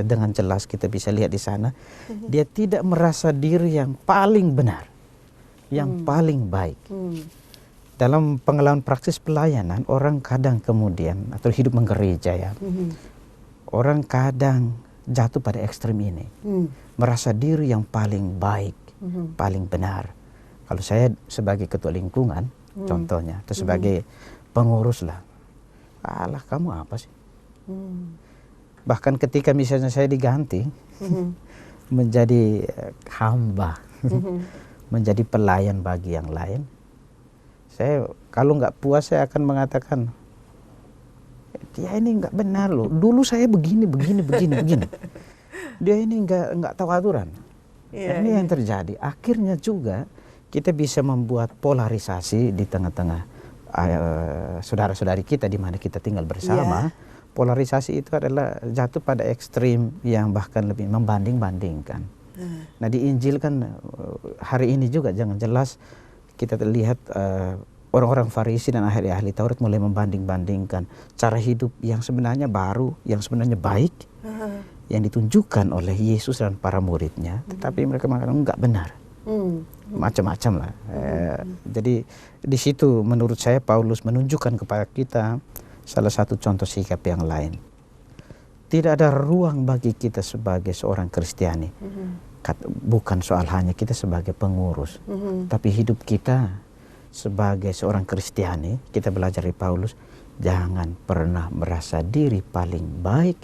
dengan jelas kita bisa lihat di sana, dia tidak merasa diri yang paling benar, yang paling baik. Dalam pengalaman praksis pelayanan, orang kadang kemudian atau hidup menggereja ya, orang kadang jatuh pada ekstrim ini, merasa diri yang paling baik, paling benar. Kalau saya sebagai ketua lingkungan, contohnya, atau sebagai pengurus lah, alah kamu apa sih? Bahkan ketika misalnya saya diganti menjadi hamba, menjadi pelayan bagi yang lain, saya kalau nggak puas saya akan mengatakan, dia ini nggak benar loh. Dulu saya begini. Dia ini nggak tahu aturan. Ini yang terjadi. Akhirnya juga kita bisa membuat polarisasi di tengah-tengah saudara-saudari kita di mana kita tinggal bersama. Polarisasi itu adalah jatuh pada ekstrim yang bahkan lebih membanding-bandingkan. Nah, di Injil kan hari ini juga jangan jelas kita lihat orang-orang Farisi dan ahli-ahli Taurat mulai membanding-bandingkan cara hidup yang sebenarnya baru, yang sebenarnya baik, yang ditunjukkan oleh Yesus dan para muridnya, tetapi mereka mengatakan enggak benar, macam-macam lah. Jadi di situ menurut saya Paulus menunjukkan kepada kita salah satu contoh sikap yang lain. Tidak ada ruang bagi kita sebagai seorang Kristiani, bukan soal hanya kita sebagai pengurus, tapi hidup kita sebagai seorang Kristiani, kita belajar dari Paulus, jangan pernah merasa diri paling baik,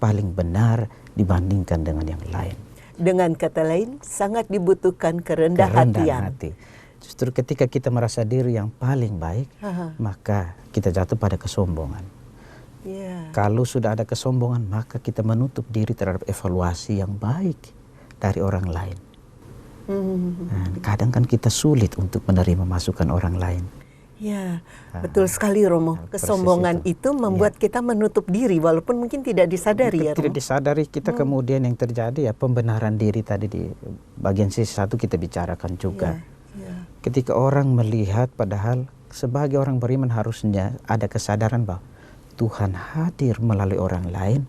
paling benar dibandingkan dengan yang lain. Dengan kata lain, sangat dibutuhkan kerendahan hati. Justru ketika kita merasa diri yang paling baik, maka kita jatuh pada kesombongan. Kalau sudah ada kesombongan, maka kita menutup diri terhadap evaluasi yang baik dari orang lain. Nah, kadang kan kita sulit untuk menerima masukan orang lain. Ya, betul sekali Romo. Kesombongan itu membuat kita menutup diri walaupun mungkin tidak disadari ya Romo. Tidak disadari kita kemudian yang terjadi ya pembenaran diri tadi di bagian sisi satu kita bicarakan juga. Ketika orang melihat padahal sebagai orang beriman harusnya ada kesadaran bahwa Tuhan hadir melalui orang lain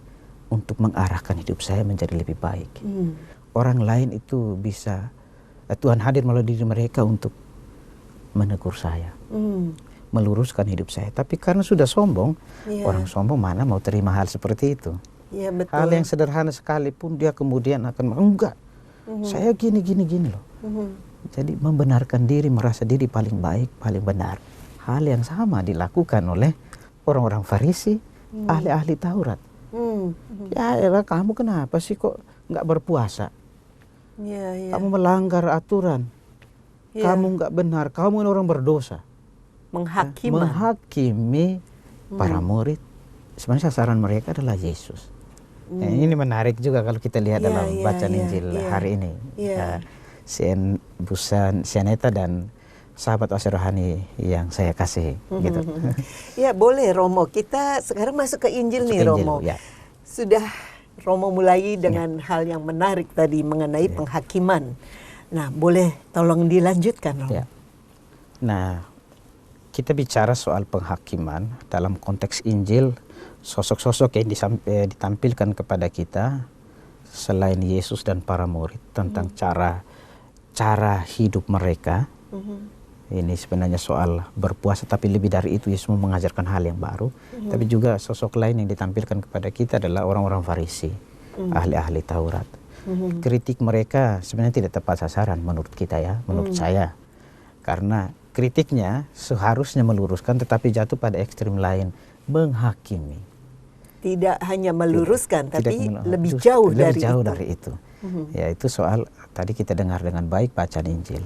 untuk mengarahkan hidup saya menjadi lebih baik. Orang lain itu bisa, Tuhan hadir melalui diri mereka untuk menegur saya, meluruskan hidup saya. Tapi karena sudah sombong, orang sombong mana mau terima hal seperti itu. Betul. Hal yang sederhana sekalipun dia kemudian akan enggak, saya gini loh. Jadi membenarkan diri, merasa diri paling baik, paling benar. Hal yang sama dilakukan oleh orang-orang Farisi, ahli-ahli Taurat. Ya elah, kamu kenapa sih kok nggak berpuasa? Kamu melanggar aturan. Kamu nggak benar, kamu ini orang berdosa. Menghakimi para murid. Sebenarnya sasaran mereka adalah Yesus. Ini menarik juga kalau kita lihat dalam bacaan Injil hari ini. Sianeta dan sahabat Oase Rohani yang saya kasih. Gitu. Ya boleh Romo, kita sekarang masuk ke Injil nih Romo. Sudah Romo mulai dengan hal yang menarik tadi mengenai penghakiman. Nah, boleh tolong dilanjutkan Romo. Nah, kita bicara soal penghakiman dalam konteks Injil, sosok-sosok yang ditampilkan kepada kita selain Yesus dan para murid tentang cara hidup mereka. Ini sebenarnya soal berpuasa, tapi lebih dari itu Yesus mengajarkan hal yang baru. Tapi juga sosok lain yang ditampilkan kepada kita adalah orang-orang Farisi, ahli-ahli Taurat. Kritik mereka sebenarnya tidak tepat sasaran menurut kita ya, menurut saya. Karena kritiknya seharusnya meluruskan, tetapi jatuh pada ekstrem lain, menghakimi. Tidak hanya meluruskan, tapi lebih justru jauh lebih dari jauh itu. dari itu. Yaitu soal tadi kita dengar dengan baik bacaan Injil.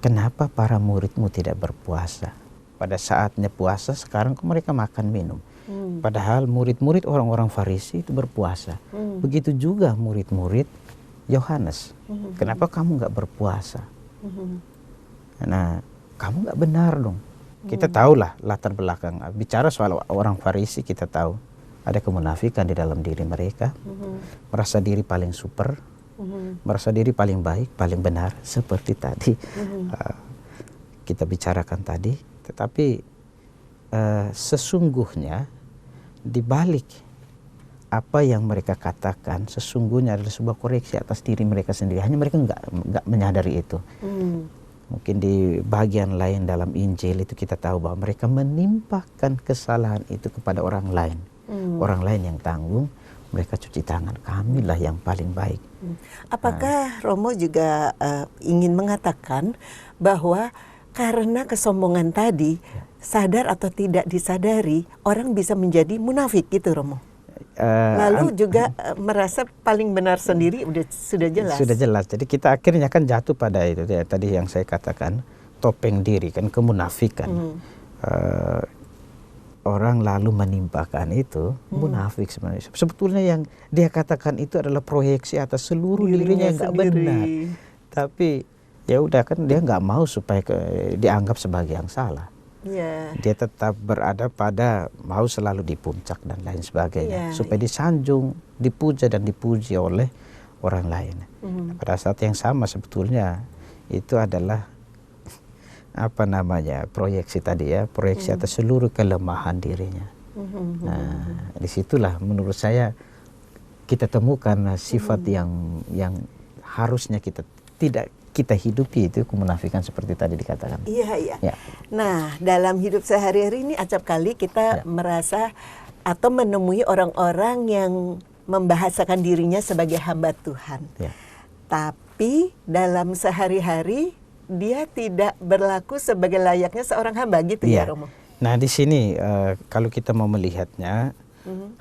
Kenapa para muridmu tidak berpuasa? Pada saatnya puasa sekarang kok mereka makan minum. Padahal murid-murid orang-orang Farisi itu berpuasa. Begitu juga murid-murid Yohanes. Kenapa kamu nggak berpuasa? Nah, kamu nggak benar dong. Kita tahulah latar belakang. Bicara soal orang Farisi, kita tahu ada kemunafikan di dalam diri mereka, merasa diri paling super, merasa diri paling baik, paling benar, seperti tadi kita bicarakan tadi. Tetapi sesungguhnya di balik apa yang mereka katakan sesungguhnya adalah sebuah koreksi atas diri mereka sendiri. Hanya mereka nggak menyadari itu. Mungkin di bagian lain dalam Injil itu kita tahu bahwa mereka menimpakan kesalahan itu kepada orang lain. Orang lain yang tanggung, mereka cuci tangan. Kamilah yang paling baik. Apakah Romo juga ingin mengatakan bahwa karena kesombongan tadi, sadar atau tidak disadari, orang bisa menjadi munafik gitu, Romo? Lalu juga merasa paling benar sendiri, sudah jelas. Sudah jelas. Jadi kita akhirnya kan jatuh pada itu ya, tadi yang saya katakan, topeng diri kan, kemunafikan. Orang lalu menimpakan itu munafik sebenarnya. Sebetulnya yang dia katakan itu adalah proyeksi atas seluruh dirinya yang nggak benar. Tapi ya udah kan dia nggak mau supaya dianggap sebagai yang salah. Dia tetap berada pada mau selalu di puncak dan lain sebagainya, supaya disanjung, dipuja dan dipuji oleh orang lain. Pada saat yang sama sebetulnya itu adalah apa namanya, proyeksi tadi ya, proyeksi atas seluruh kelemahan dirinya. Nah, disitulah menurut saya kita temukan sifat yang harusnya kita tidak kita hidupi, itu kemunafikan seperti tadi dikatakan. Iya. Nah, dalam hidup sehari-hari ini acap kali kita merasa atau menemui orang-orang yang membahasakan dirinya sebagai hamba Tuhan. Tapi dalam sehari-hari dia tidak berlaku sebagai layaknya seorang hamba gitu ya, Romo. Nah, di sini kalau kita mau melihatnya,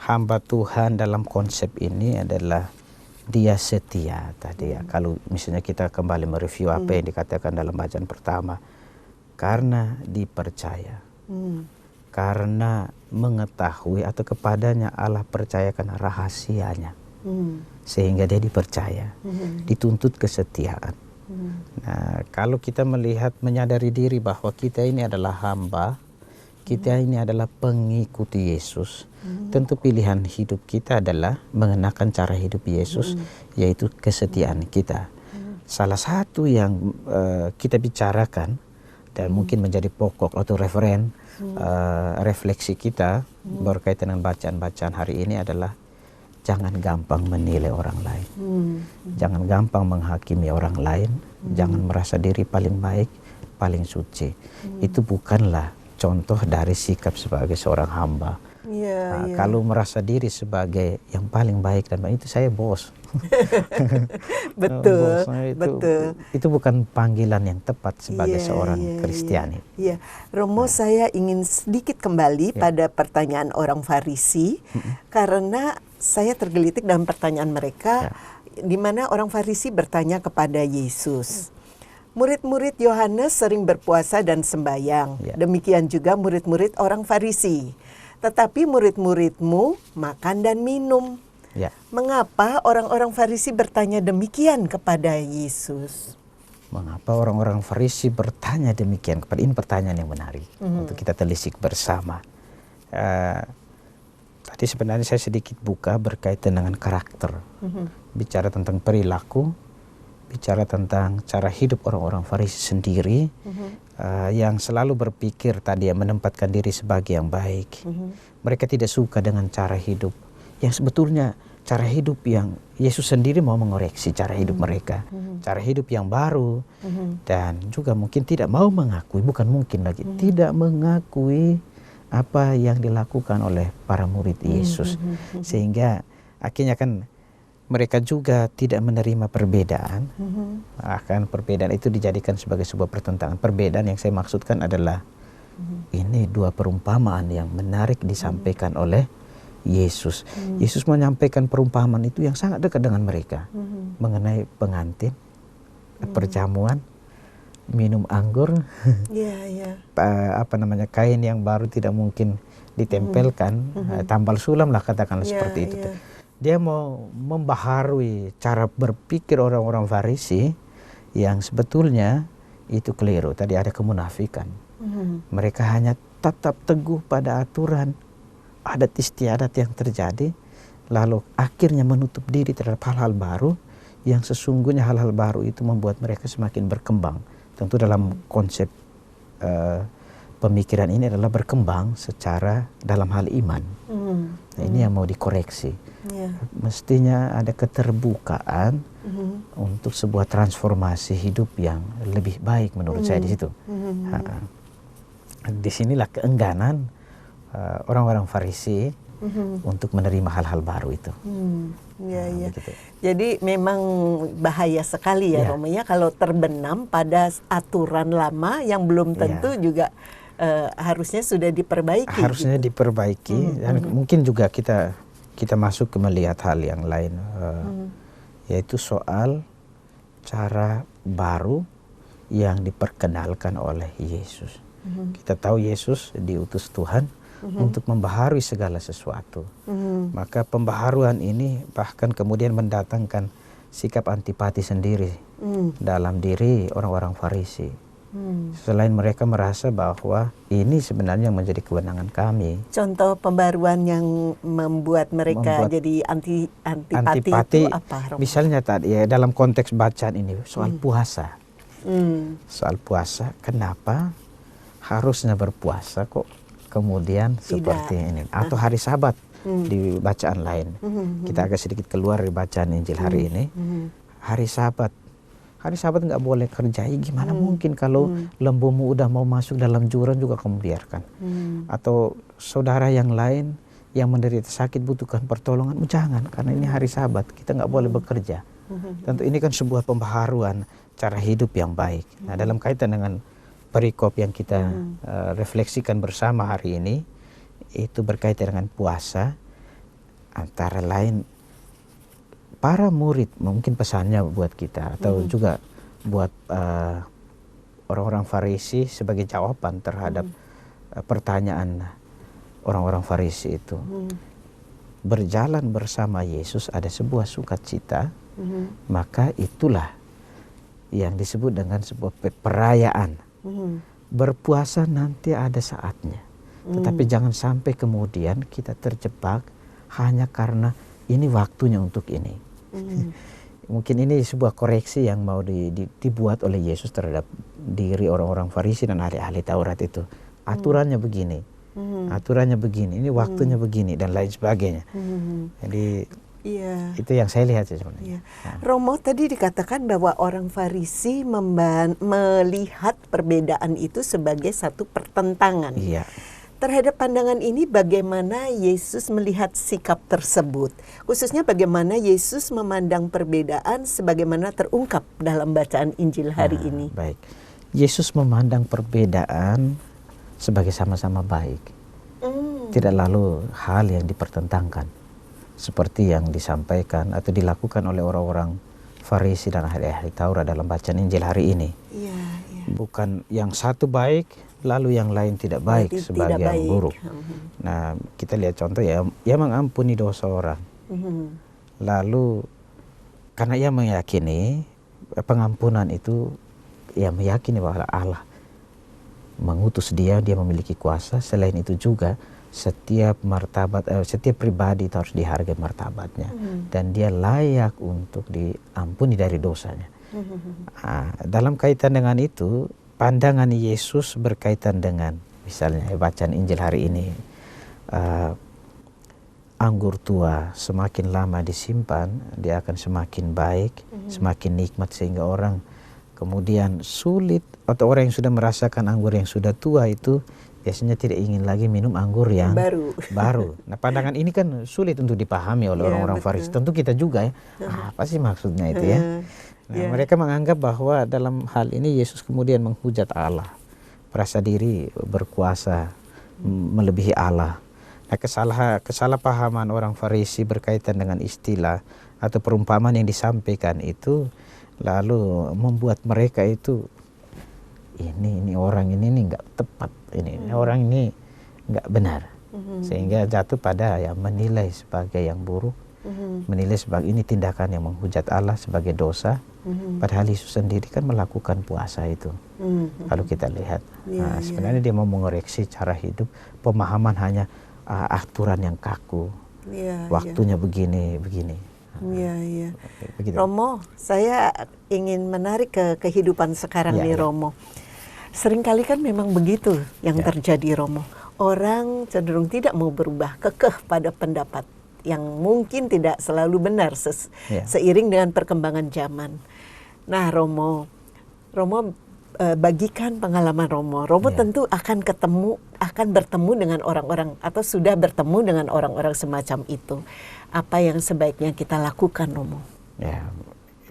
hamba Tuhan dalam konsep ini adalah dia setia tadi ya. Kalau misalnya kita kembali mereview apa yang dikatakan dalam bacaan pertama, karena dipercaya, karena mengetahui atau kepadanya Allah percayakan rahasianya, sehingga dia dipercaya, dituntut kesetiaan. Nah, kalau kita melihat menyadari diri bahwa kita ini adalah hamba, kita ini adalah pengikut Yesus, tentu pilihan hidup kita adalah mengenakan cara hidup Yesus, yaitu kesetiaan kita. Salah satu yang kita bicarakan dan mungkin menjadi pokok atau referen refleksi kita berkaitan dengan bacaan-bacaan hari ini adalah jangan gampang menilai orang lain, jangan gampang menghakimi orang lain, jangan merasa diri paling baik, paling suci. Itu bukanlah contoh dari sikap sebagai seorang hamba. Kalau merasa diri sebagai yang paling baik dan baik, itu saya bos. Betul. Itu bukan panggilan yang tepat sebagai seorang Kristiani. Romo, saya ingin sedikit kembali pada pertanyaan orang Farisi, karena saya tergelitik dalam pertanyaan mereka, di mana orang Farisi bertanya kepada Yesus. Murid-murid Yohanes sering berpuasa dan sembahyang. Demikian juga murid-murid orang Farisi. Tetapi murid-muridmu makan dan minum. Mengapa orang-orang Farisi bertanya demikian kepada Yesus? Mengapa orang-orang Farisi bertanya demikian? Ini pertanyaan yang menarik untuk kita telisik bersama. Tadi sebenarnya saya sedikit buka berkaitan dengan karakter. Bicara tentang perilaku, bicara tentang cara hidup orang-orang Farisi sendiri, yang selalu berpikir tadi, yang menempatkan diri sebagai yang baik. Mereka tidak suka dengan cara hidup yang sebetulnya cara hidup yang Yesus sendiri mau mengoreksi cara hidup mereka, cara hidup yang baru, dan juga mungkin tidak mau mengakui, bukan mungkin lagi, tidak mengakui apa yang dilakukan oleh para murid Yesus, sehingga akhirnya kan mereka juga tidak menerima perbedaan. Akan perbedaan itu dijadikan sebagai sebuah pertentangan. Perbedaan yang saya maksudkan adalah ini dua perumpamaan yang menarik disampaikan oleh Yesus. Yesus menyampaikan perumpamaan itu yang sangat dekat dengan mereka mengenai pengantin, perjamuan, minum anggur, kain yang baru tidak mungkin ditempelkan, tambal sulam lah katakanlah seperti itu. Dia mau membaharui cara berpikir orang-orang Farisi yang sebetulnya itu keliru. Tadi ada kemunafikan. Mereka hanya tetap teguh pada aturan adat istiadat yang terjadi, lalu akhirnya menutup diri terhadap hal-hal baru yang sesungguhnya hal-hal baru itu membuat mereka semakin berkembang. Tentu dalam konsep pemikiran ini adalah berkembang secara dalam hal iman. Nah, ini yang mau dikoreksi. Mestinya ada keterbukaan untuk sebuah transformasi hidup yang lebih baik menurut saya di situ. Disinilah keengganan orang-orang Farisi untuk menerima hal-hal baru itu. Jadi memang bahaya sekali ya Romo ya kalau terbenam pada aturan lama yang belum tentu juga harusnya sudah diperbaiki. Harusnya diperbaiki dan mungkin juga kita masuk ke melihat hal yang lain, yaitu soal cara baru yang diperkenalkan oleh Yesus. Kita tahu Yesus diutus Tuhan untuk membaharui segala sesuatu. Maka pembaharuan ini bahkan kemudian mendatangkan sikap antipati sendiri dalam diri orang-orang Farisi. Selain mereka merasa bahwa ini sebenarnya menjadi kewenangan kami. Contoh pembaruan yang membuat mereka jadi antipati itu apa? Misalnya tadi ya dalam konteks bacaan ini soal puasa. Soal puasa, kenapa harusnya berpuasa kok kemudian seperti ini? Atau hari Sabat di bacaan lain. Kita agak sedikit keluar dari bacaan Injil hari ini. Hari Sabat nggak boleh kerja, gimana mungkin kalau lembumu udah mau masuk dalam jurang juga kamu biarkan. Atau saudara yang lain yang menderita sakit butuhkan pertolongan, jangan, karena ini hari Sabat, kita nggak boleh bekerja. Tentu ini kan sebuah pembaharuan cara hidup yang baik. Nah, dalam kaitan dengan perikop yang kita refleksikan bersama hari ini, itu berkaitan dengan puasa, antara lain para murid, mungkin pesannya buat kita atau juga buat orang-orang Farisi sebagai jawaban terhadap pertanyaan orang-orang Farisi itu. Berjalan bersama Yesus ada sebuah sukacita, maka itulah yang disebut dengan sebuah perayaan. Berpuasa nanti ada saatnya, tetapi jangan sampai kemudian kita terjebak hanya karena ini waktunya untuk ini. Mungkin ini sebuah koreksi yang mau dibuat oleh Yesus terhadap diri orang-orang Farisi dan ahli-ahli Taurat itu. Aturannya begini, aturannya begini, ini waktunya begini dan lain sebagainya. Jadi itu yang saya lihat sih sebenarnya. Romo, tadi dikatakan bahwa orang Farisi melihat perbedaan itu sebagai satu pertentangan. Terhadap pandangan ini bagaimana Yesus melihat sikap tersebut? Khususnya bagaimana Yesus memandang perbedaan sebagaimana terungkap dalam bacaan Injil hari ini. Baik. Yesus memandang perbedaan sebagai sama-sama baik. Tidak lalu hal yang dipertentangkan. Seperti yang disampaikan atau dilakukan oleh orang-orang Farisi dan ahli-ahli Taurat dalam bacaan Injil hari ini. Bukan yang satu baik lalu yang lain tidak baik sebagai yang buruk. Nah, kita lihat contoh ya, ia mengampuni dosa orang. Lalu karena ia meyakini pengampunan itu, ia meyakini bahwa Allah mengutus dia memiliki kuasa. Selain itu juga setiap martabat, setiap pribadi itu harus dihargai martabatnya, dan dia layak untuk diampuni dari dosanya. Dalam kaitan dengan itu, pandangan Yesus berkaitan dengan misalnya bacaan Injil hari ini, anggur tua semakin lama disimpan dia akan semakin baik, semakin nikmat, sehingga orang kemudian sulit, atau orang yang sudah merasakan anggur yang sudah tua itu biasanya tidak ingin lagi minum anggur yang baru. Nah, pandangan ini kan sulit untuk dipahami oleh orang-orang Farisi. Tentu kita juga ya. Apa sih maksudnya itu ya? Nah, mereka menganggap bahwa dalam hal ini Yesus kemudian menghujat Allah, merasa diri berkuasa melebihi Allah. Nah, kesalahpahaman orang Farisi berkaitan dengan istilah atau perumpamaan yang disampaikan itu lalu membuat mereka itu ini orang ini nggak tepat, ini orang ini nggak benar, sehingga jatuh pada yang menilai sebagai yang buruk, menilai sebagai ini tindakan yang menghujat Allah sebagai dosa, padahal Yesus sendiri kan melakukan puasa itu. Kalau kita lihat, sebenarnya dia mau mengoreksi cara hidup, pemahaman hanya aturan yang kaku, waktunya begini. Begitu. Romo, saya ingin menarik ke kehidupan sekarang nih Romo. Seringkali kan memang begitu yang terjadi Romo. Orang cenderung tidak mau berubah, kekeh pada pendapat yang mungkin tidak selalu benar seiring dengan perkembangan zaman. Nah Romo bagikan pengalaman Romo. Romo tentu akan bertemu dengan orang-orang atau sudah bertemu dengan orang-orang semacam itu. Apa yang sebaiknya kita lakukan Romo? Ya,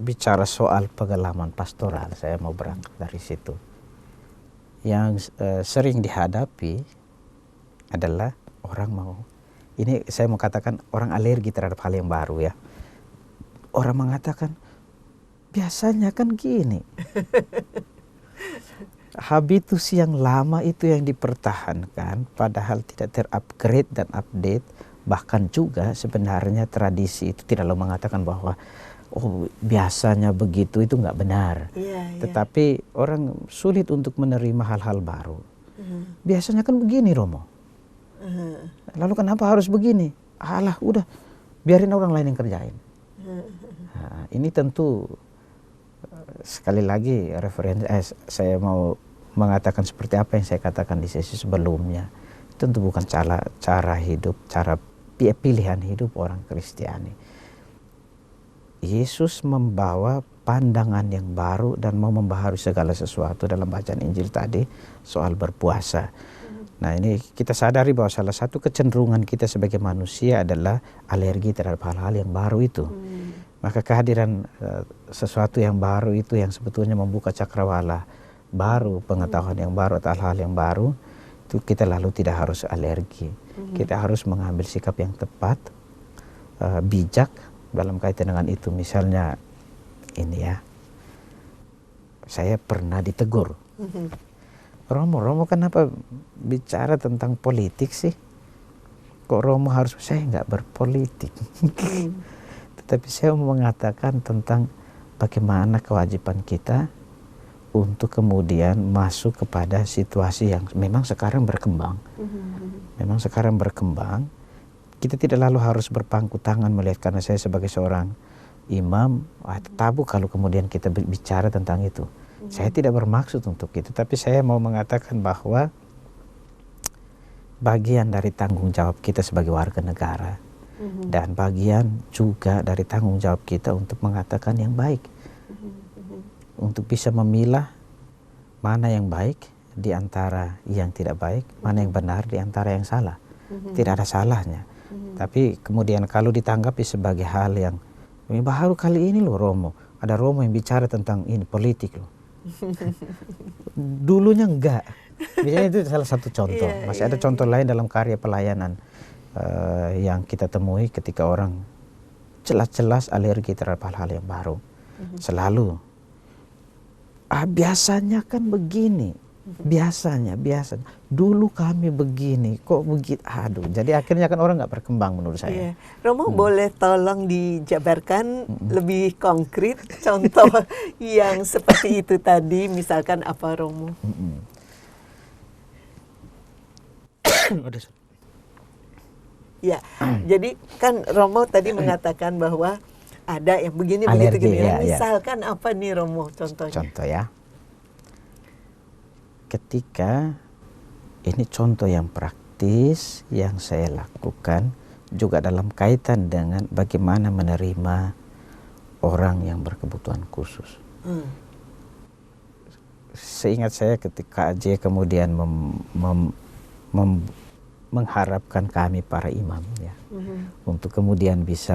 bicara soal pengalaman pastoral, saya mau berangkat dari situ. Yang sering dihadapi adalah orang ini saya mau katakan orang alergi terhadap hal yang baru ya. Orang mengatakan biasanya kan gini. Habitus yang lama itu yang dipertahankan padahal tidak terupgrade dan update. Bahkan juga sebenarnya tradisi itu tidak lalu mengatakan bahwa biasanya begitu itu nggak benar. Tetapi orang sulit untuk menerima hal-hal baru. Biasanya kan begini Romo. Lalu kenapa harus begini? Alah udah biarin orang lain yang kerjain. Nah, ini tentu sekali lagi saya mau mengatakan seperti apa yang saya katakan di sesi sebelumnya. Tentu bukan cara hidup, cara pilihan hidup orang Kristiani. Yesus membawa pandangan yang baru dan mau membaharui segala sesuatu dalam bacaan Injil tadi soal berpuasa. Nah ini kita sadari bahwa salah satu kecenderungan kita sebagai manusia adalah alergi terhadap hal-hal yang baru itu. Maka kehadiran sesuatu yang baru itu yang sebetulnya membuka cakrawala baru, pengetahuan yang baru atau hal-hal yang baru, itu kita lalu tidak harus alergi. Kita harus mengambil sikap yang tepat, bijak dalam kaitan dengan itu. Misalnya ini ya, saya pernah ditegur. Romo kenapa bicara tentang politik sih? Kok Romo harus, saya nggak berpolitik. Tetapi saya mau mengatakan tentang bagaimana kewajiban kita untuk kemudian masuk kepada situasi yang memang sekarang berkembang. Memang sekarang berkembang. Kita tidak lalu harus berpangku tangan melihat karena saya sebagai seorang imam, tabu kalau kemudian kita bicara tentang itu. Saya tidak bermaksud untuk itu, tapi saya mau mengatakan bahwa bagian dari tanggung jawab kita sebagai warga negara dan bagian juga dari tanggung jawab kita untuk mengatakan yang baik. Untuk bisa memilah mana yang baik di antara yang tidak baik, mana yang benar di antara yang salah. Tidak ada salahnya. Tapi kemudian kalau ditanggapi sebagai hal yang baru kali ini loh Romo, ada Romo yang bicara tentang ini politik loh. Dulunya enggak. Misalnya itu salah satu contoh. Masih ada contoh lain dalam karya pelayanan yang kita temui ketika orang jelas-jelas alergi terhadap hal-hal yang baru. Selalu biasanya kan begini. Biasanya dulu kami begini, kok begitu, aduh, jadi akhirnya kan orang nggak berkembang menurut saya. Romo boleh tolong dijabarkan lebih konkret contoh yang seperti itu tadi, misalkan apa Romo? Ya, jadi kan Romo tadi mengatakan bahwa ada yang begini begitu gini. Misalkan apa nih Romo contohnya? Contoh ya. Ketika ini contoh yang praktis yang saya lakukan juga dalam kaitan dengan bagaimana menerima orang yang berkebutuhan khusus. Seingat saya ketika AJ kemudian mengharapkan kami para imam ya, untuk kemudian bisa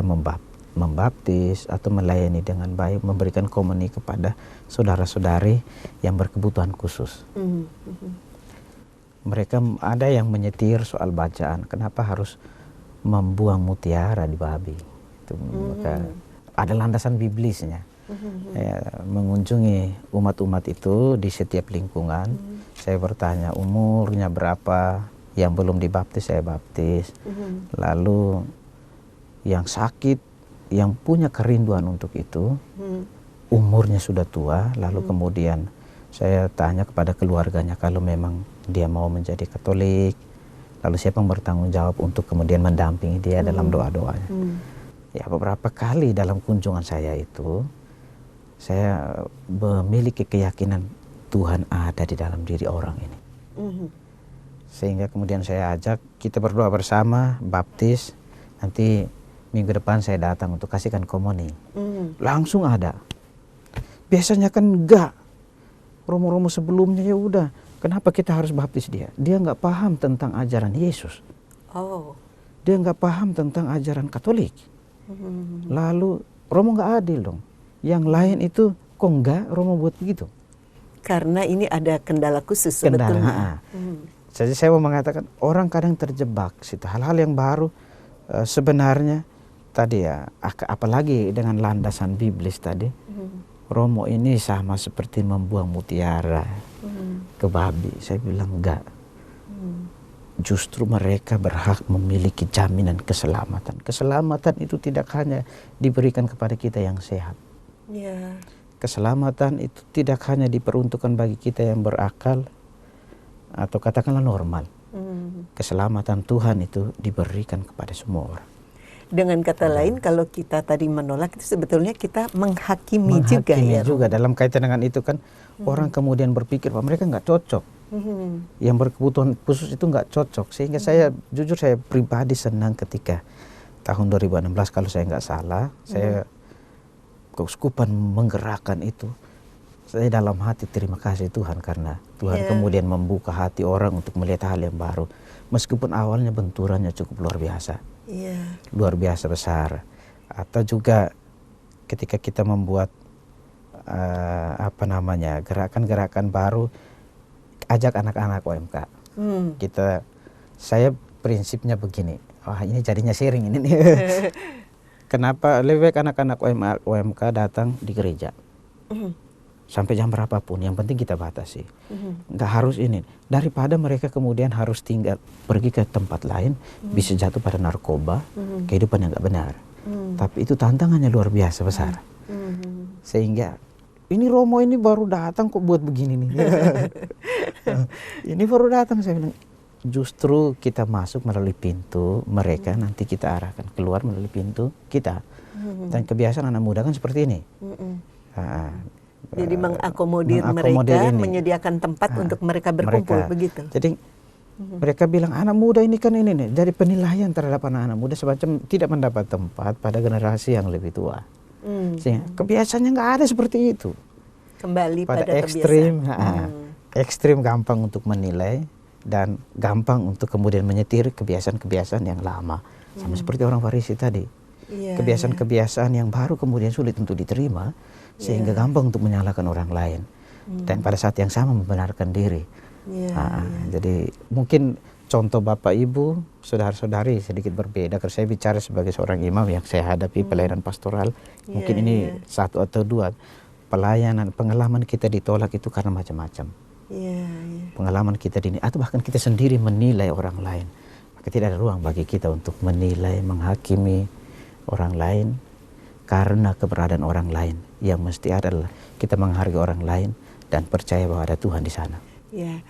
membaptis atau melayani dengan baik, memberikan komuni kepada saudara-saudari yang berkebutuhan khusus. Mereka ada yang menyetir soal bacaan, kenapa harus membuang mutiara di babi? Itu maka ada landasan biblisnya. Mengunjungi umat-umat itu di setiap lingkungan, saya bertanya umurnya berapa, yang belum dibaptis saya baptis, lalu yang sakit, yang punya kerinduan untuk itu, umurnya sudah tua, lalu kemudian saya tanya kepada keluarganya kalau memang dia mau menjadi Katolik, lalu siapa yang bertanggung jawab untuk kemudian mendampingi dia dalam doa-doanya. Ya, beberapa kali dalam kunjungan saya itu, saya memiliki keyakinan Tuhan ada di dalam diri orang ini. Sehingga kemudian saya ajak, kita berdoa bersama, baptis, nanti minggu depan saya datang untuk kasihkan komuni. Langsung ada. Biasanya kan enggak. Romo-romo sebelumnya ya udah, kenapa kita harus baptis dia? Dia nggak paham tentang ajaran Yesus. Dia nggak paham tentang ajaran Katolik. Lalu Romo nggak adil dong. Yang lain itu kok enggak Romo buat begitu? Karena ini ada kendala khusus sebetulnya. Jadi saya mau mengatakan orang kadang terjebak situ hal-hal yang baru sebenarnya tadi ya, apalagi dengan landasan biblis tadi. Romo ini sama seperti membuang mutiara ke babi. Saya bilang enggak. Justru mereka berhak memiliki jaminan keselamatan. Keselamatan itu tidak hanya diberikan kepada kita yang sehat. Keselamatan itu tidak hanya diperuntukkan bagi kita yang berakal atau katakanlah normal. Keselamatan Tuhan itu diberikan kepada semua orang. Dengan kata lain, kalau kita tadi menolak itu sebetulnya kita menghakimi juga ya. Juga dalam kaitan dengan itu kan orang kemudian berpikir bahwa mereka nggak cocok. Yang berkebutuhan khusus itu nggak cocok. Sehingga saya jujur saya pribadi senang ketika tahun 2016 kalau saya nggak salah, saya keuskupan menggerakkan itu. Saya dalam hati terima kasih Tuhan karena Tuhan kemudian membuka hati orang untuk melihat hal yang baru. Meskipun awalnya benturannya cukup luar biasa. Luar biasa besar. Atau juga ketika kita membuat gerakan-gerakan baru, ajak anak-anak OMK. Saya prinsipnya begini. Wah, ini jadinya sharing ini nih. Kenapa lebih baik anak-anak OMK datang di gereja sampai jam berapapun, yang penting kita batasi. Nggak harus ini, daripada mereka kemudian harus tinggal pergi ke tempat lain, bisa jatuh pada narkoba, kehidupan yang nggak benar. Tapi itu tantangannya luar biasa besar. Sehingga ini Romo ini baru datang kok buat begini nih. Ini baru datang, saya bilang justru kita masuk melalui pintu mereka, nanti kita arahkan keluar melalui pintu kita. Dan kebiasaan anak muda kan seperti ini. Jadi mengakomodir mereka, ini. Menyediakan tempat untuk mereka berkumpul begitu. Jadi mereka bilang anak muda ini kan ini nih, dari penilaian terhadap anak-anak muda semacam tidak mendapat tempat pada generasi yang lebih tua. Sehingga kebiasaannya nggak ada seperti itu. Kembali pada ekstrim, ekstrim gampang untuk menilai dan gampang untuk kemudian menyetir kebiasaan-kebiasaan yang lama. Sama seperti orang Farisi tadi. Kebiasaan-kebiasaan yang baru kemudian sulit untuk diterima. Sehingga gampang untuk menyalahkan orang lain dan pada saat yang sama membenarkan diri. Jadi mungkin contoh Bapak Ibu, saudara-saudari sedikit berbeda. Kalau saya bicara sebagai seorang imam yang saya hadapi pelayanan pastoral, mungkin ini satu atau dua pelayanan, pengalaman kita ditolak itu karena macam-macam. Pengalaman kita atau bahkan kita sendiri menilai orang lain, maka tidak ada ruang bagi kita untuk menilai, menghakimi orang lain. Karena keberadaan orang lain yang mesti adalah kita menghargai orang lain dan percaya bahwa ada Tuhan di sana. Ya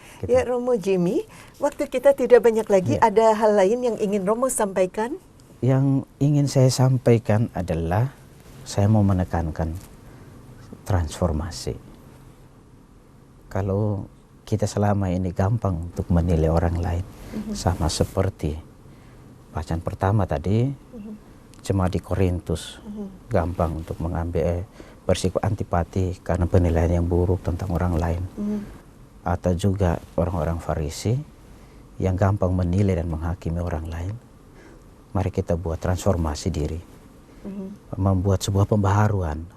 Romo Jimmy, waktu kita tidak banyak lagi, ada hal lain yang ingin Romo sampaikan? Yang ingin saya sampaikan adalah saya mau menekankan transformasi. Kalau kita selama ini gampang untuk menilai orang lain, sama seperti bacaan pertama tadi, jemaat di Korintus gampang untuk mengambil bersikap antipati karena penilaian yang buruk tentang orang lain. Atau juga orang-orang Farisi yang gampang menilai dan menghakimi orang lain. Mari kita buat transformasi diri, membuat sebuah pembaharuan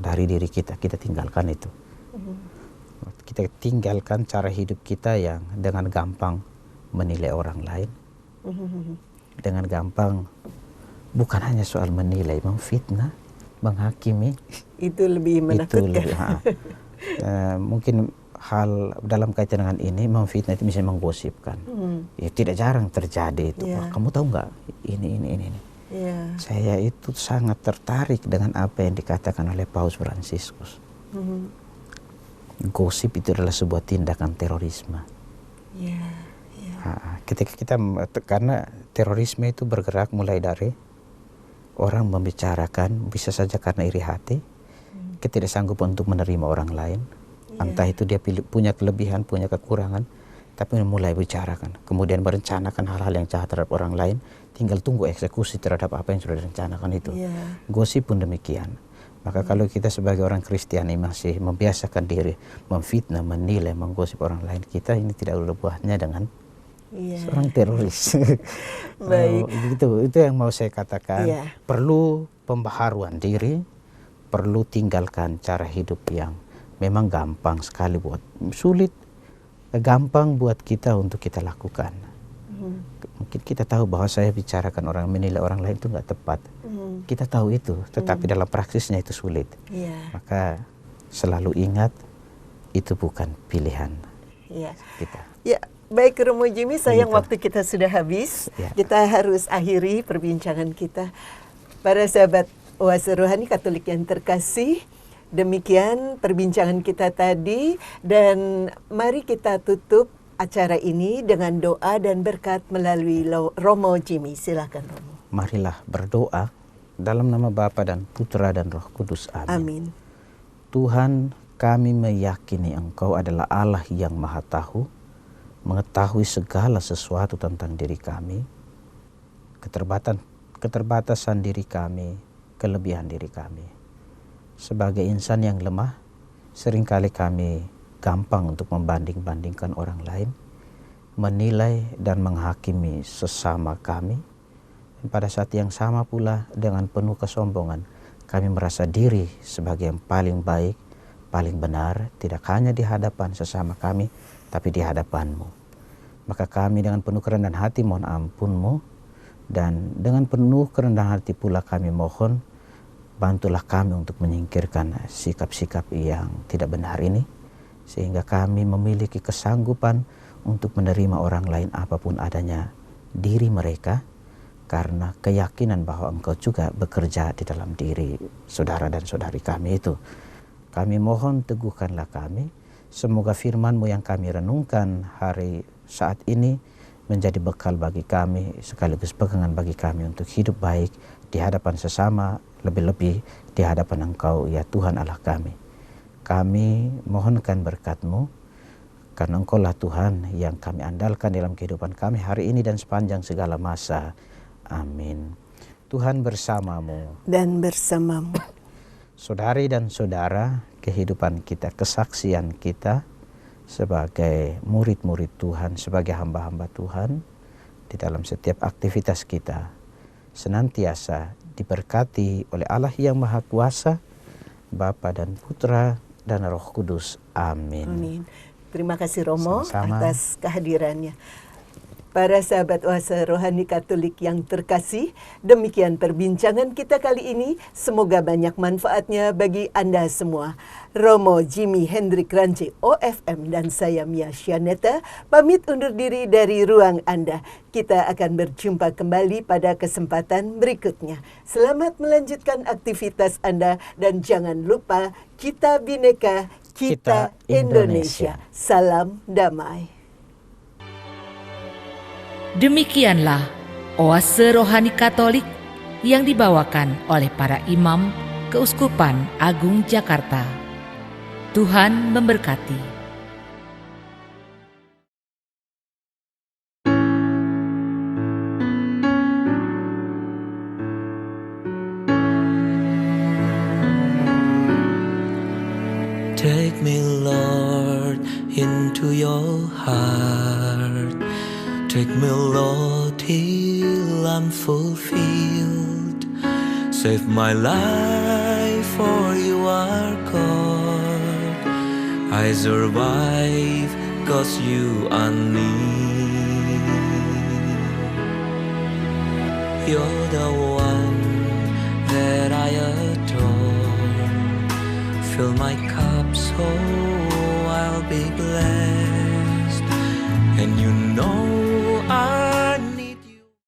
dari diri kita. Kita tinggalkan itu. Kita tinggalkan cara hidup kita yang dengan gampang menilai orang lain. Dengan gampang, bukan hanya soal menilai, memfitnah, menghakimi. Itu lebih menakutkan. Mungkin hal dalam kaitan dengan ini, memfitnah itu misalnya menggosipkan. Ya, tidak jarang terjadi itu. Wah, kamu tahu nggak ini. Saya itu sangat tertarik dengan apa yang dikatakan oleh Paus Fransiskus. Gosip itu adalah sebuah tindakan terorisme. Ketika kita, karena terorisme itu bergerak mulai dari orang membicarakan, bisa saja karena iri hati, ketidaksanggupan untuk menerima orang lain. Entah itu dia punya kelebihan, punya kekurangan, tapi mulai bicarakan. Kemudian merencanakan hal-hal yang jahat terhadap orang lain, tinggal tunggu eksekusi terhadap apa yang sudah direncanakan itu. Gosip pun demikian. Maka kalau kita sebagai orang Kristiani masih membiasakan diri memfitnah, menilai, menggosip orang lain, kita ini tidak ada buahnya dengan seorang teroris. Baik. Itu yang mau saya katakan. Perlu pembaharuan diri, perlu tinggalkan cara hidup yang memang gampang sekali gampang buat kita untuk kita lakukan. Mungkin kita tahu bahwa saya bicarakan orang, menilai orang lain itu nggak tepat. Kita tahu itu, tetapi dalam praksisnya itu sulit. Maka selalu ingat, itu bukan pilihan kita. Baik Romo Jimmy, sayang waktu kita sudah habis. Kita harus akhiri perbincangan kita. Para sahabat Oase Rohani Katolik yang terkasih, demikian perbincangan kita tadi, dan mari kita tutup acara ini dengan doa dan berkat melalui Romo Jimmy. Silakan Romo. Marilah berdoa dalam nama Bapa dan Putra dan Roh Kudus. Amin. Amin. Tuhan, kami meyakini Engkau adalah Allah yang Maha Tahu, mengetahui segala sesuatu tentang diri kami, keterbatasan diri kami, kelebihan diri kami. Sebagai insan yang lemah, seringkali kami gampang untuk membanding-bandingkan orang lain, menilai dan menghakimi sesama kami. Dan pada saat yang sama pula dengan penuh kesombongan, kami merasa diri sebagai yang paling baik, paling benar, tidak hanya di hadapan sesama kami, tapi di hadapan-Mu. Maka kami dengan penuh kerendahan hati mohon ampun-Mu, dan dengan penuh kerendahan hati pula kami mohon, bantulah kami untuk menyingkirkan sikap-sikap yang tidak benar ini, sehingga kami memiliki kesanggupan untuk menerima orang lain apapun adanya diri mereka, karena keyakinan bahwa Engkau juga bekerja di dalam diri saudara dan saudari kami itu. Kami mohon teguhkanlah kami, semoga firman-Mu yang kami renungkan hari saat ini menjadi bekal bagi kami, sekaligus pegangan bagi kami untuk hidup baik di hadapan sesama, lebih-lebih di hadapan Engkau ya Tuhan Allah kami. Kami mohonkan berkat-Mu, karena Engkau-lah Tuhan yang kami andalkan dalam kehidupan kami hari ini dan sepanjang segala masa. Amin. Tuhan bersamamu. Dan bersamamu. Saudari dan saudara, kehidupan kita, kesaksian kita sebagai murid-murid Tuhan, sebagai hamba-hamba Tuhan, di dalam setiap aktivitas kita, senantiasa diberkati oleh Allah yang Maha Kuasa, Bapa dan Putra dan Roh Kudus. Amin. Amin. Terima kasih Romo atas kehadirannya. Para sahabat Oase Rohani Katolik yang terkasih, demikian perbincangan kita kali ini. Semoga banyak manfaatnya bagi Anda semua. Romo Jimmy Hendrik Ranci OFM dan saya Mia Syaneta pamit undur diri dari ruang Anda. Kita akan berjumpa kembali pada kesempatan berikutnya. Selamat melanjutkan aktivitas Anda dan jangan lupa kita Bhinneka, kita Indonesia. Salam damai. Demikianlah Oase Rohani Katolik yang dibawakan oleh para imam Keuskupan Agung Jakarta. Tuhan memberkati. Take me, Lord, into your heart. Take me, Lord, till I'm fulfilled. Save my life, for you are God. I survive, 'cause you are near. You're the one that I adore. Fill my cup so I'll be blessed. And you